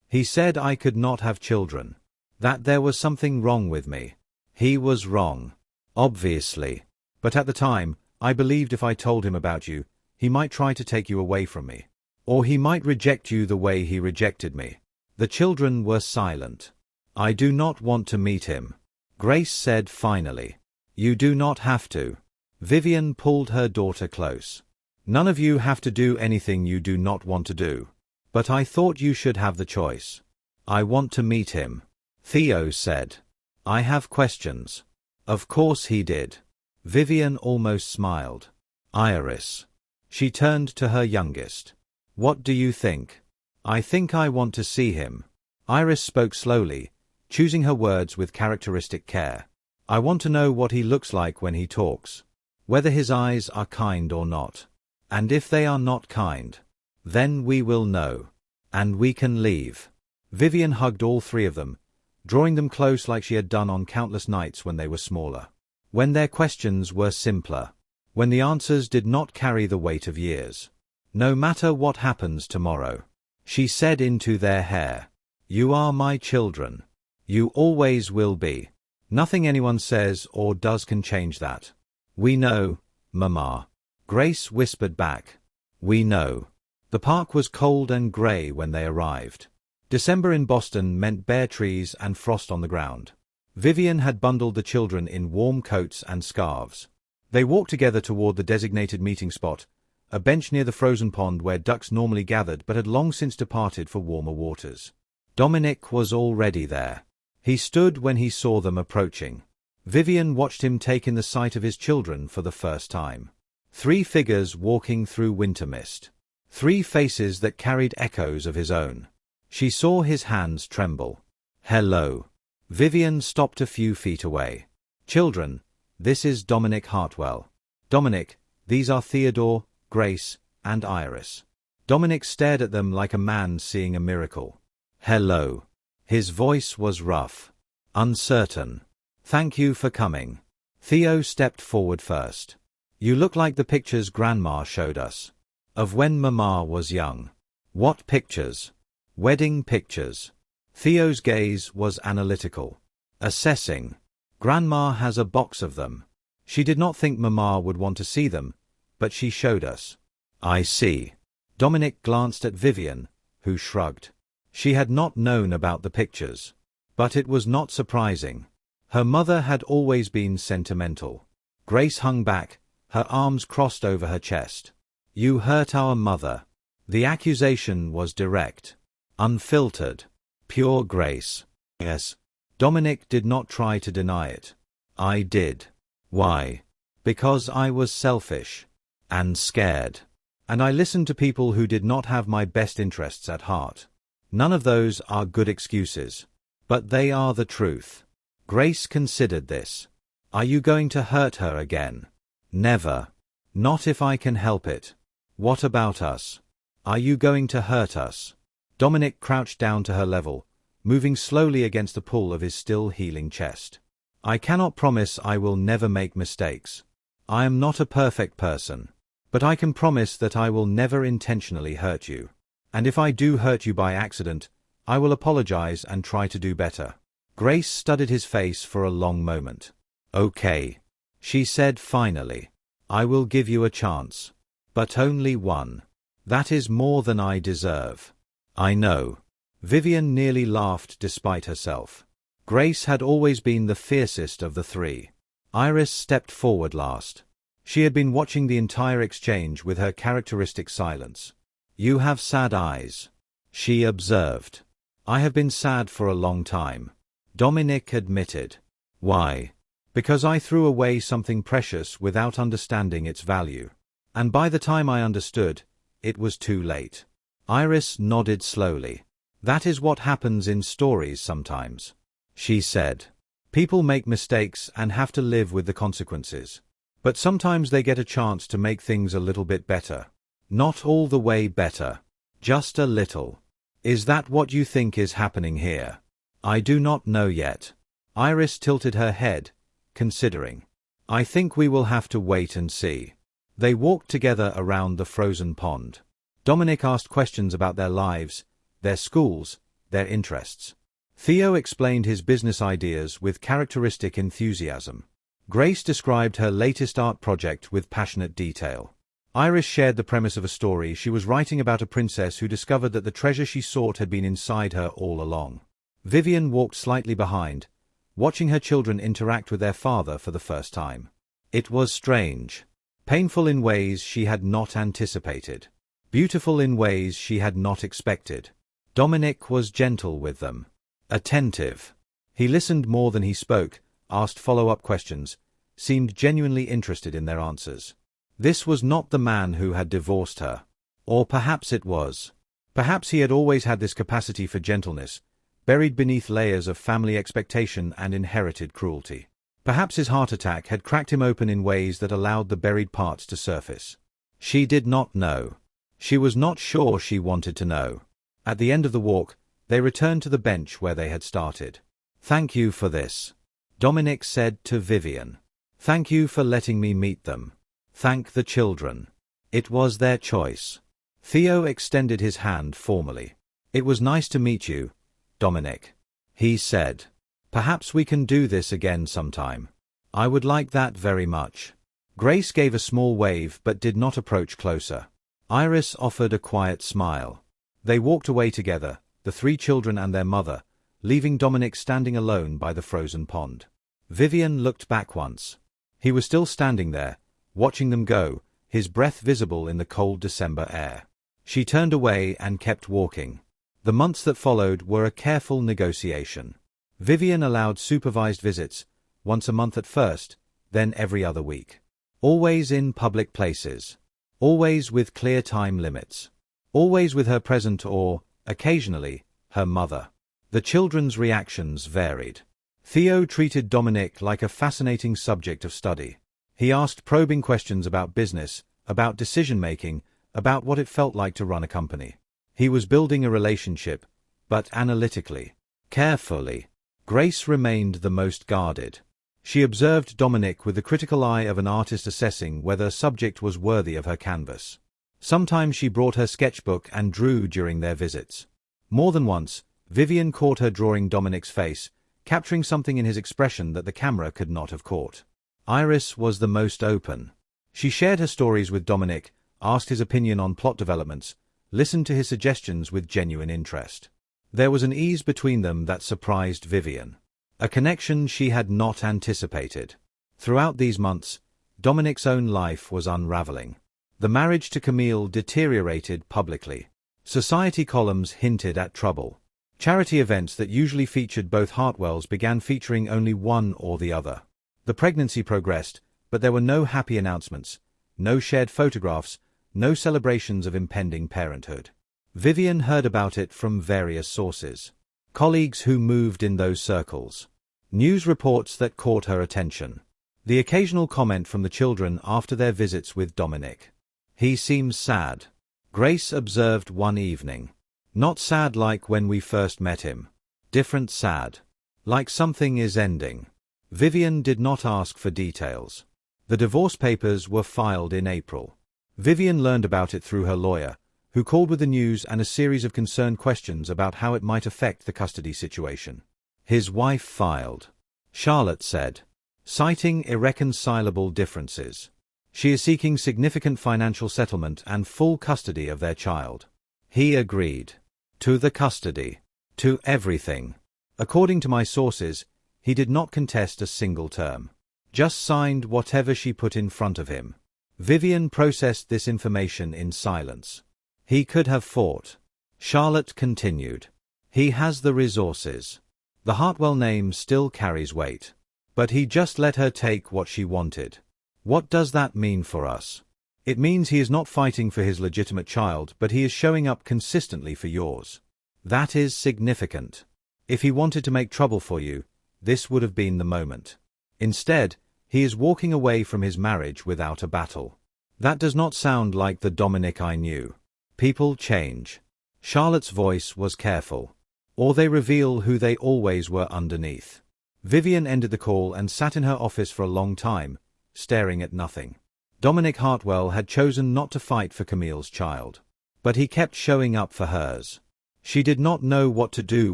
He said I could not have children. That there was something wrong with me. He was wrong. Obviously. But at the time, I believed if I told him about you, he might try to take you away from me. Or he might reject you the way he rejected me. The children were silent. I do not want to meet him. Grace said finally. You do not have to. Vivian pulled her daughter close. None of you have to do anything you do not want to do. But I thought you should have the choice. I want to meet him. Theo said. I have questions. Of course he did. Vivian almost smiled. Iris. She turned to her youngest. What do you think? I think I want to see him. Iris spoke slowly, choosing her words with characteristic care. I want to know what he looks like when he talks. Whether his eyes are kind or not. And if they are not kind, then we will know. And we can leave. Vivian hugged all three of them, drawing them close like she had done on countless nights when they were smaller. When their questions were simpler. When the answers did not carry the weight of years. No matter what happens tomorrow. She said into their hair. You are my children. You always will be. Nothing anyone says or does can change that. We know, Mama. Grace whispered back. We know. The park was cold and grey when they arrived. December in Boston meant bare trees and frost on the ground. Vivian had bundled the children in warm coats and scarves. They walked together toward the designated meeting spot, a bench near the frozen pond where ducks normally gathered but had long since departed for warmer waters. Dominic was already there. He stood when he saw them approaching. Vivian watched him take in the sight of his children for the first time. 3 figures walking through winter mist. 3 faces that carried echoes of his own. She saw his hands tremble. Hello. Vivian stopped a few feet away. Children, this is Dominic Hartwell. Dominic, these are Theodore, Grace, and Iris. Dominic stared at them like a man seeing a miracle. Hello. His voice was rough. Uncertain. Thank you for coming. Theo stepped forward first. You look like the pictures Grandma showed us. Of when Mama was young. What pictures? Wedding pictures. Theo's gaze was analytical. Assessing. Grandma has a box of them. She did not think Mama would want to see them, but she showed us. I see. Dominic glanced at Vivian, who shrugged. She had not known about the pictures. But it was not surprising. Her mother had always been sentimental. Grace hung back, her arms crossed over her chest. You hurt our mother. The accusation was direct. Unfiltered. Pure Grace. Yes. Dominic did not try to deny it. I did. Why? Because I was selfish. And scared. And I listened to people who did not have my best interests at heart. None of those are good excuses. But they are the truth. Grace considered this. Are you going to hurt her again? Never. Not if I can help it. What about us? Are you going to hurt us? Dominic crouched down to her level, moving slowly against the pull of his still healing chest. I cannot promise I will never make mistakes. I am not a perfect person. But I can promise that I will never intentionally hurt you. And if I do hurt you by accident, I will apologize and try to do better. Grace studied his face for a long moment. Okay. She said finally. I will give you a chance. But only one. That is more than I deserve. I know. Vivian nearly laughed despite herself. Grace had always been the fiercest of the three. Iris stepped forward last. She had been watching the entire exchange with her characteristic silence. You have sad eyes, she observed. I have been sad for a long time, Dominic admitted. Why? Because I threw away something precious without understanding its value. And by the time I understood, it was too late. Iris nodded slowly. That is what happens in stories sometimes, she said. People make mistakes and have to live with the consequences. But sometimes they get a chance to make things a little bit better. Not all the way better. Just a little. Is that what you think is happening here? I do not know yet. Iris tilted her head, considering. I think we will have to wait and see. They walked together around the frozen pond. Dominic asked questions about their lives, their schools, their interests. Theo explained his business ideas with characteristic enthusiasm. Grace described her latest art project with passionate detail. Iris shared the premise of a story she was writing about a princess who discovered that the treasure she sought had been inside her all along. Vivian walked slightly behind, watching her children interact with their father for the first time. It was strange. Painful in ways she had not anticipated. Beautiful in ways she had not expected. Dominic was gentle with them. Attentive. He listened more than he spoke, asked follow-up questions, seemed genuinely interested in their answers. This was not the man who had divorced her. Or perhaps it was. Perhaps he had always had this capacity for gentleness, buried beneath layers of family expectation and inherited cruelty. Perhaps his heart attack had cracked him open in ways that allowed the buried parts to surface. She did not know. She was not sure she wanted to know. At the end of the walk, they returned to the bench where they had started. Thank you for this, Dominic said to Vivian. Thank you for letting me meet them. Thank the children. It was their choice. Theo extended his hand formally. It was nice to meet you, Dominic, he said. Perhaps we can do this again sometime. I would like that very much. Grace gave a small wave but did not approach closer. Iris offered a quiet smile. They walked away together, the three children and their mother, leaving Dominic standing alone by the frozen pond. Vivian looked back once. He was still standing there, watching them go, his breath visible in the cold December air. She turned away and kept walking. The months that followed were a careful negotiation. Vivian allowed supervised visits, once a month at first, then every other week. Always in public places. Always with clear time limits. Always with her present or, occasionally, her mother. The children's reactions varied. Theo treated Dominic like a fascinating subject of study. He asked probing questions about business, about decision-making, about what it felt like to run a company. He was building a relationship, but analytically, carefully. Grace remained the most guarded. She observed Dominic with the critical eye of an artist assessing whether a subject was worthy of her canvas. Sometimes she brought her sketchbook and drew during their visits. More than once, Vivian caught her drawing Dominic's face, capturing something in his expression that the camera could not have caught. Iris was the most open. She shared her stories with Dominic, asked his opinion on plot developments, listened to his suggestions with genuine interest. There was an ease between them that surprised Vivian. A connection she had not anticipated. Throughout these months, Dominic's own life was unraveling. The marriage to Camille deteriorated publicly. Society columns hinted at trouble. Charity events that usually featured both Hartwells began featuring only one or the other. The pregnancy progressed, but there were no happy announcements, no shared photographs, no celebrations of impending parenthood. Vivian heard about it from various sources. Colleagues who moved in those circles. News reports that caught her attention. The occasional comment from the children after their visits with Dominic. He seems sad, Grace observed one evening. Not sad like when we first met him. Different sad. Like something is ending. Vivian did not ask for details. The divorce papers were filed in April. Vivian learned about it through her lawyer, who called with the news and a series of concerned questions about how it might affect the custody situation. His wife filed. Charlotte said. Citing irreconcilable differences. She is seeking significant financial settlement and full custody of their child. He agreed. To the custody. To everything. According to my sources, he did not contest a single term. Just signed whatever she put in front of him. Vivian processed this information in silence. He could have fought. Charlotte continued. He has the resources. The Hartwell name still carries weight. But he just let her take what she wanted. What does that mean for us? It means he is not fighting for his legitimate child, but he is showing up consistently for yours. That is significant. If he wanted to make trouble for you, this would have been the moment. Instead, he is walking away from his marriage without a battle. That does not sound like the Dominic I knew. People change. Charlotte's voice was careful. Or they reveal who they always were underneath. Vivian ended the call and sat in her office for a long time, staring at nothing. Dominic Hartwell had chosen not to fight for Camille's child. But he kept showing up for hers. She did not know what to do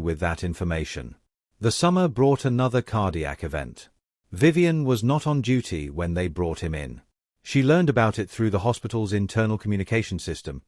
with that information. The summer brought another cardiac event. Vivian was not on duty when they brought him in. She learned about it through the hospital's internal communication system,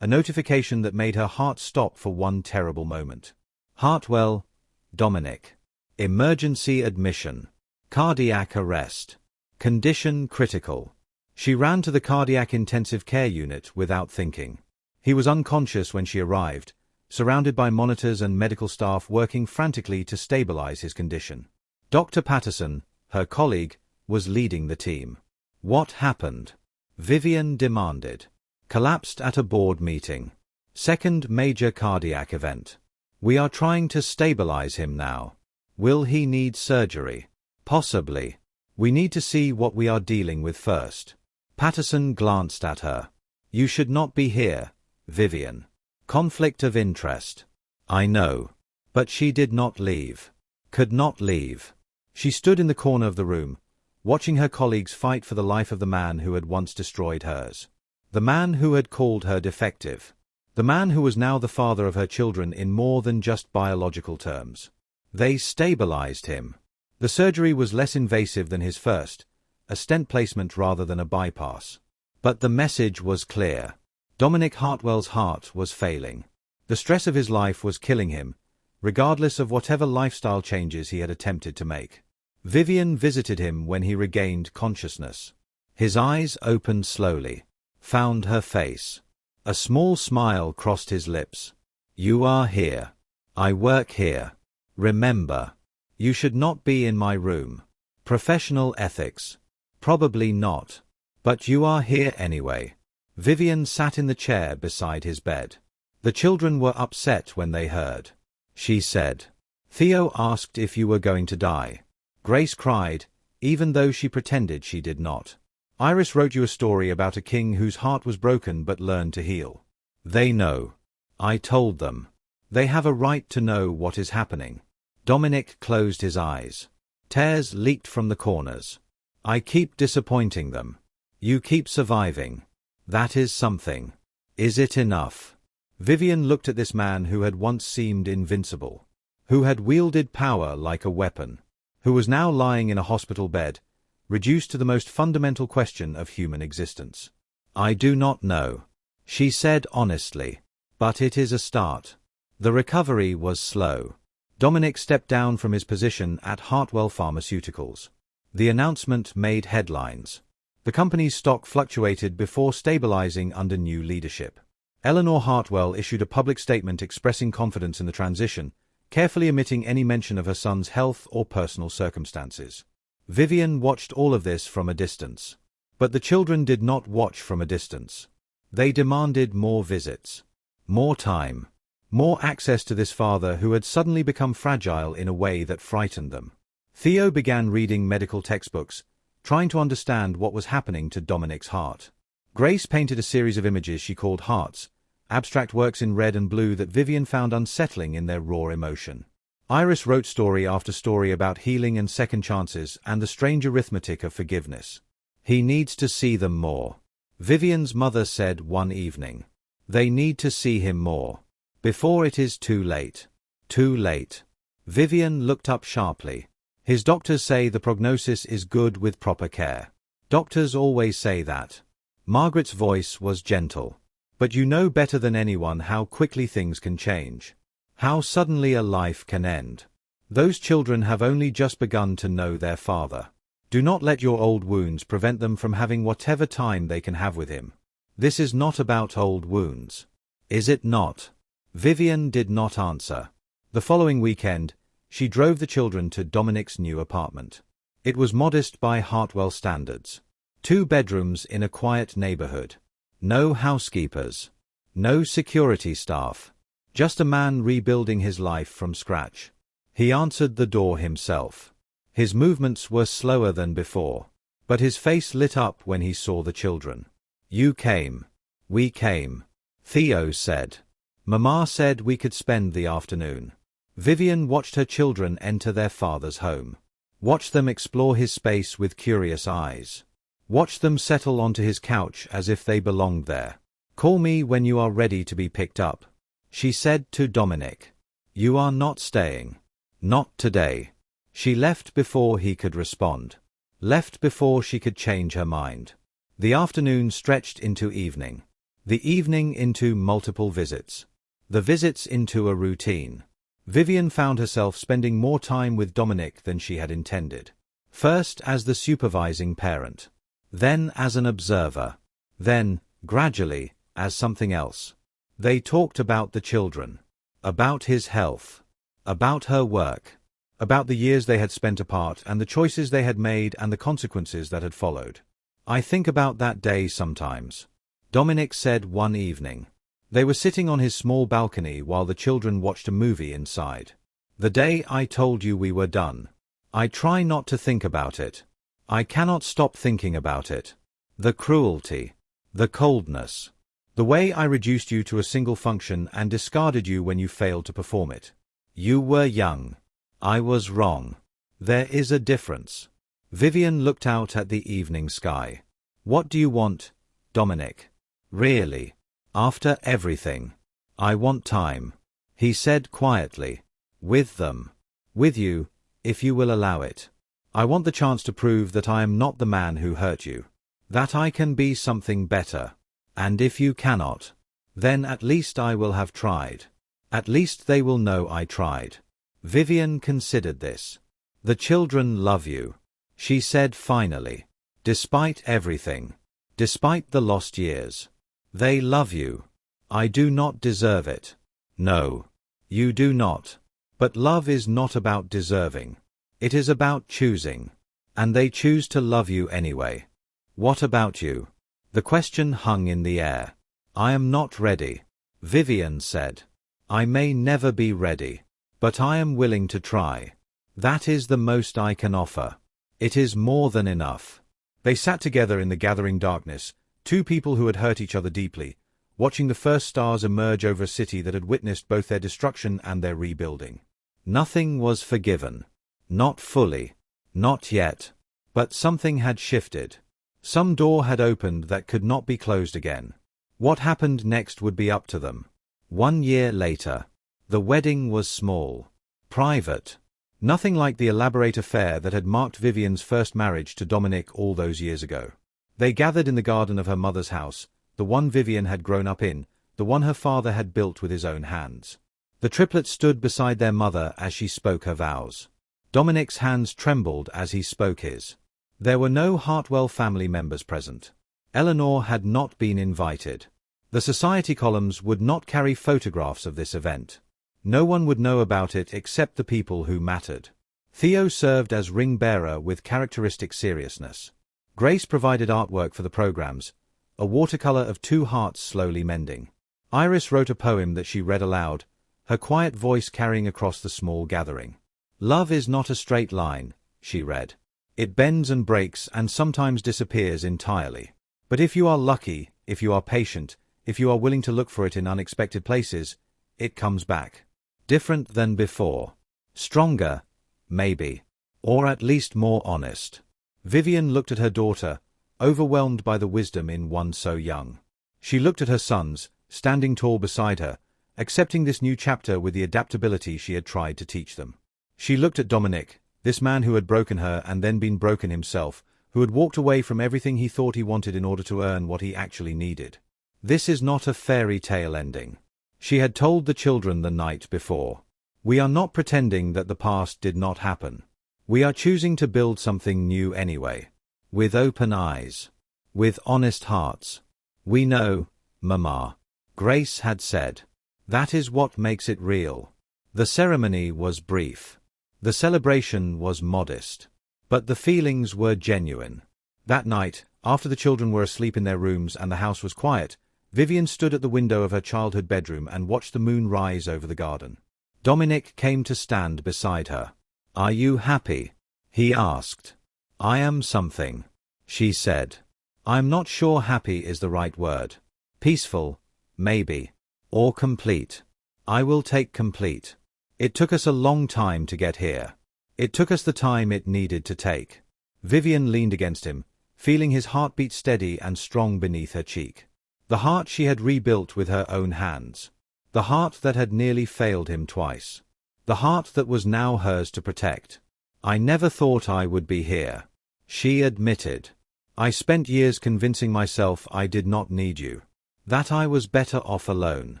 a notification that made her heart stop for one terrible moment. Hartwell, Dominic. Emergency admission. Cardiac arrest. Condition critical. She ran to the cardiac intensive care unit without thinking. He was unconscious when she arrived, surrounded by monitors and medical staff working frantically to stabilize his condition. Dr. Patterson, her colleague, was leading the team. What happened? Vivian demanded. Collapsed at a board meeting. Second major cardiac event. We are trying to stabilize him now. Will he need surgery? Possibly. We need to see what we are dealing with first. Patterson glanced at her. You should not be here, Vivian. Conflict of interest. I know. But she did not leave. Could not leave. She stood in the corner of the room, watching her colleagues fight for the life of the man who had once destroyed hers. The man who had called her defective. The man who was now the father of her children in more than just biological terms. They stabilized him. The surgery was less invasive than his first, a stent placement rather than a bypass. But the message was clear. Dominic Hartwell's heart was failing. The stress of his life was killing him, regardless of whatever lifestyle changes he had attempted to make. Vivian visited him when he regained consciousness. His eyes opened slowly. Found her face. A small smile crossed his lips. You are here. I work here. Remember. You should not be in my room. Professional ethics. Probably not. But you are here anyway. Vivian sat in the chair beside his bed. The children were upset when they heard. She said. Theo asked if you were going to die. Grace cried, even though she pretended she did not. Iris wrote you a story about a king whose heart was broken but learned to heal. They know. I told them. They have a right to know what is happening. Dominic closed his eyes. Tears leaked from the corners. I keep disappointing them. You keep surviving. That is something. Is it enough? Vivian looked at this man who had once seemed invincible. Who had wielded power like a weapon. Who was now lying in a hospital bed, reduced to the most fundamental question of human existence. I do not know. She said honestly. But it is a start. The recovery was slow. Dominic stepped down from his position at Hartwell Pharmaceuticals. The announcement made headlines. The company's stock fluctuated before stabilizing under new leadership. Eleanor Hartwell issued a public statement expressing confidence in the transition, carefully omitting any mention of her son's health or personal circumstances. Vivian watched all of this from a distance. But the children did not watch from a distance. They demanded more visits. More time. More access to this father who had suddenly become fragile in a way that frightened them. Theo began reading medical textbooks, trying to understand what was happening to Dominic's heart. Grace painted a series of images she called hearts, abstract works in red and blue that Vivian found unsettling in their raw emotion. Iris wrote story after story about healing and second chances and the strange arithmetic of forgiveness. He needs to see them more. Vivian's mother said one evening. They need to see him more. Before it is too late. Too late. Vivian looked up sharply. His doctors say the prognosis is good with proper care. Doctors always say that. Margaret's voice was gentle. But you know better than anyone how quickly things can change. How suddenly a life can end. Those children have only just begun to know their father. Do not let your old wounds prevent them from having whatever time they can have with him. This is not about old wounds. Is it not? Vivian did not answer. The following weekend, she drove the children to Dominic's new apartment. It was modest by Hartwell standards. 2 bedrooms in a quiet neighborhood. No housekeepers. No security staff. Just a man rebuilding his life from scratch. He answered the door himself. His movements were slower than before. But his face lit up when he saw the children. You came. We came. Theo said. Mama said we could spend the afternoon. Vivian watched her children enter their father's home. Watched them explore his space with curious eyes. Watched them settle onto his couch as if they belonged there. Call me when you are ready to be picked up, she said to Dominic. You are not staying. Not today. She left before he could respond. Left before she could change her mind. The afternoon stretched into evening. The evening into multiple visits. The visits into a routine. Vivian found herself spending more time with Dominic than she had intended. First as the supervising parent. Then as an observer. Then, gradually, as something else. They talked about the children. About his health. About her work. About the years they had spent apart and the choices they had made and the consequences that had followed. I think about that day sometimes, Dominic said one evening. They were sitting on his small balcony while the children watched a movie inside. The day I told you we were done. I try not to think about it. I cannot stop thinking about it. The cruelty. The coldness. The way I reduced you to a single function and discarded you when you failed to perform it. You were young. I was wrong. There is a difference. Vivian looked out at the evening sky. What do you want, Dominic? Really? After everything. I want time. He said quietly. With them. With you, if you will allow it. I want the chance to prove that I am not the man who hurt you. That I can be something better. And if you cannot, then at least I will have tried. At least they will know I tried. Vivian considered this. The children love you, she said finally. Despite everything. Despite the lost years. They love you. I do not deserve it. No. You do not. But love is not about deserving. It is about choosing. And they choose to love you anyway. What about you? The question hung in the air. I am not ready, Vivian said. I may never be ready. But I am willing to try. That is the most I can offer. It is more than enough. They sat together in the gathering darkness, 2 people who had hurt each other deeply, watching the first stars emerge over a city that had witnessed both their destruction and their rebuilding. Nothing was forgiven. Not fully. Not yet. But something had shifted. Some door had opened that could not be closed again. What happened next would be up to them. 1 year later. The wedding was small. Private. Nothing like the elaborate affair that had marked Vivian's first marriage to Dominic all those years ago. They gathered in the garden of her mother's house, the one Vivian had grown up in, the one her father had built with his own hands. The triplets stood beside their mother as she spoke her vows. Dominic's hands trembled as he spoke his. There were no Hartwell family members present. Eleanor had not been invited. The society columns would not carry photographs of this event. No one would know about it except the people who mattered. Theo served as ring-bearer with characteristic seriousness. Grace provided artwork for the programs, a watercolor of 2 hearts slowly mending. Iris wrote a poem that she read aloud, her quiet voice carrying across the small gathering. Love is not a straight line, she read. It bends and breaks and sometimes disappears entirely. But if you are lucky, if you are patient, if you are willing to look for it in unexpected places, it comes back. Different than before. Stronger, maybe. Or at least more honest. Vivian looked at her daughter, overwhelmed by the wisdom in one so young. She looked at her sons, standing tall beside her, accepting this new chapter with the adaptability she had tried to teach them. She looked at Dominic, this man who had broken her and then been broken himself, who had walked away from everything he thought he wanted in order to earn what he actually needed. This is not a fairy tale ending. She had told the children the night before. We are not pretending that the past did not happen. We are choosing to build something new anyway. With open eyes. With honest hearts. We know, Mama. Grace had said. That is what makes it real. The ceremony was brief. The celebration was modest. But the feelings were genuine. That night, after the children were asleep in their rooms and the house was quiet, Vivian stood at the window of her childhood bedroom and watched the moon rise over the garden. Dominic came to stand beside her. "Are you happy?" he asked. "I am something," she said. "I'm not sure happy is the right word. Peaceful, maybe. Or complete. I will take complete. It took us a long time to get here. It took us the time it needed to take." Vivian leaned against him, feeling his heartbeat steady and strong beneath her cheek. The heart she had rebuilt with her own hands. The heart that had nearly failed him twice. The heart that was now hers to protect. "I never thought I would be here," she admitted. "I spent years convincing myself I did not need you. That I was better off alone.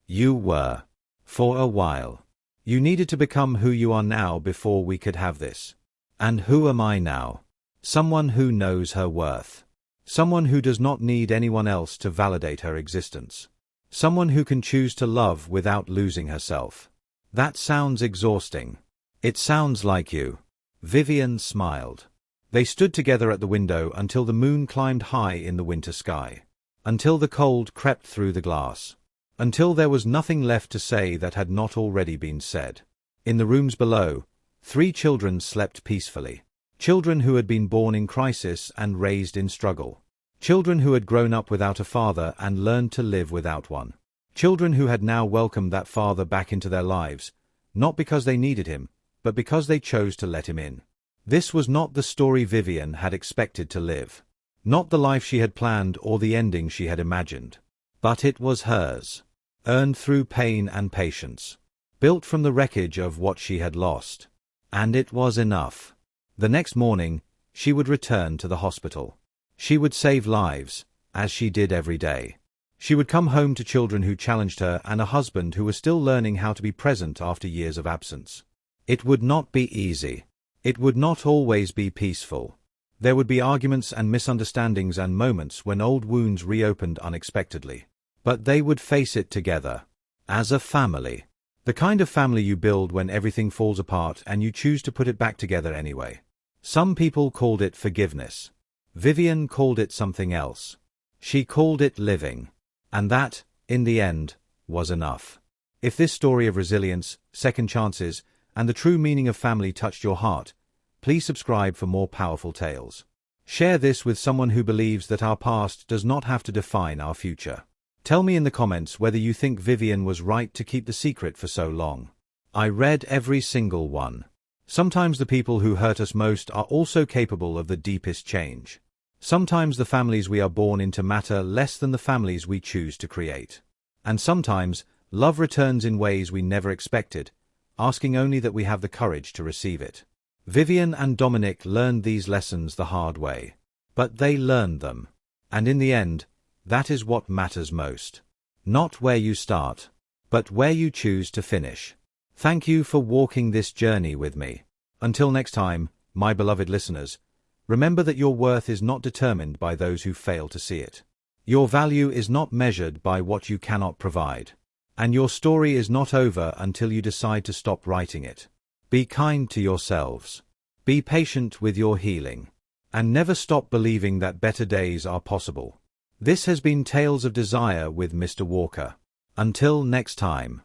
You were. For a while. You needed to become who you are now before we could have this. And who am I now? Someone who knows her worth. Someone who does not need anyone else to validate her existence. Someone who can choose to love without losing herself. That sounds exhausting." "It sounds like you." Vivian smiled. They stood together at the window until the moon climbed high in the winter sky. Until the cold crept through the glass. Until there was nothing left to say that had not already been said. In the rooms below, 3 children slept peacefully. Children who had been born in crisis and raised in struggle. Children who had grown up without a father and learned to live without one. Children who had now welcomed that father back into their lives, not because they needed him, but because they chose to let him in. This was not the story Vivian had expected to live. Not the life she had planned or the ending she had imagined. But it was hers. Earned through pain and patience. Built from the wreckage of what she had lost. And it was enough. The next morning, she would return to the hospital. She would save lives, as she did every day. She would come home to children who challenged her and a husband who was still learning how to be present after years of absence. It would not be easy. It would not always be peaceful. There would be arguments and misunderstandings and moments when old wounds reopened unexpectedly. But they would face it together. As a family. The kind of family you build when everything falls apart and you choose to put it back together anyway. Some people called it forgiveness. Vivian called it something else. She called it living. And that, in the end, was enough. If this story of resilience, second chances, and the true meaning of family touched your heart, please subscribe for more powerful tales. Share this with someone who believes that our past does not have to define our future. Tell me in the comments whether you think Vivian was right to keep the secret for so long. I read every single one. Sometimes the people who hurt us most are also capable of the deepest change. Sometimes the families we are born into matter less than the families we choose to create. And sometimes, love returns in ways we never expected, asking only that we have the courage to receive it. Vivian and Dominic learned these lessons the hard way. But they learned them. And in the end, that is what matters most. Not where you start, but where you choose to finish. Thank you for walking this journey with me. Until next time, my beloved listeners, remember that your worth is not determined by those who fail to see it. Your value is not measured by what you cannot provide. And your story is not over until you decide to stop writing it. Be kind to yourselves. Be patient with your healing. And never stop believing that better days are possible. This has been Tales of Desire with Mr. Walker. Until next time.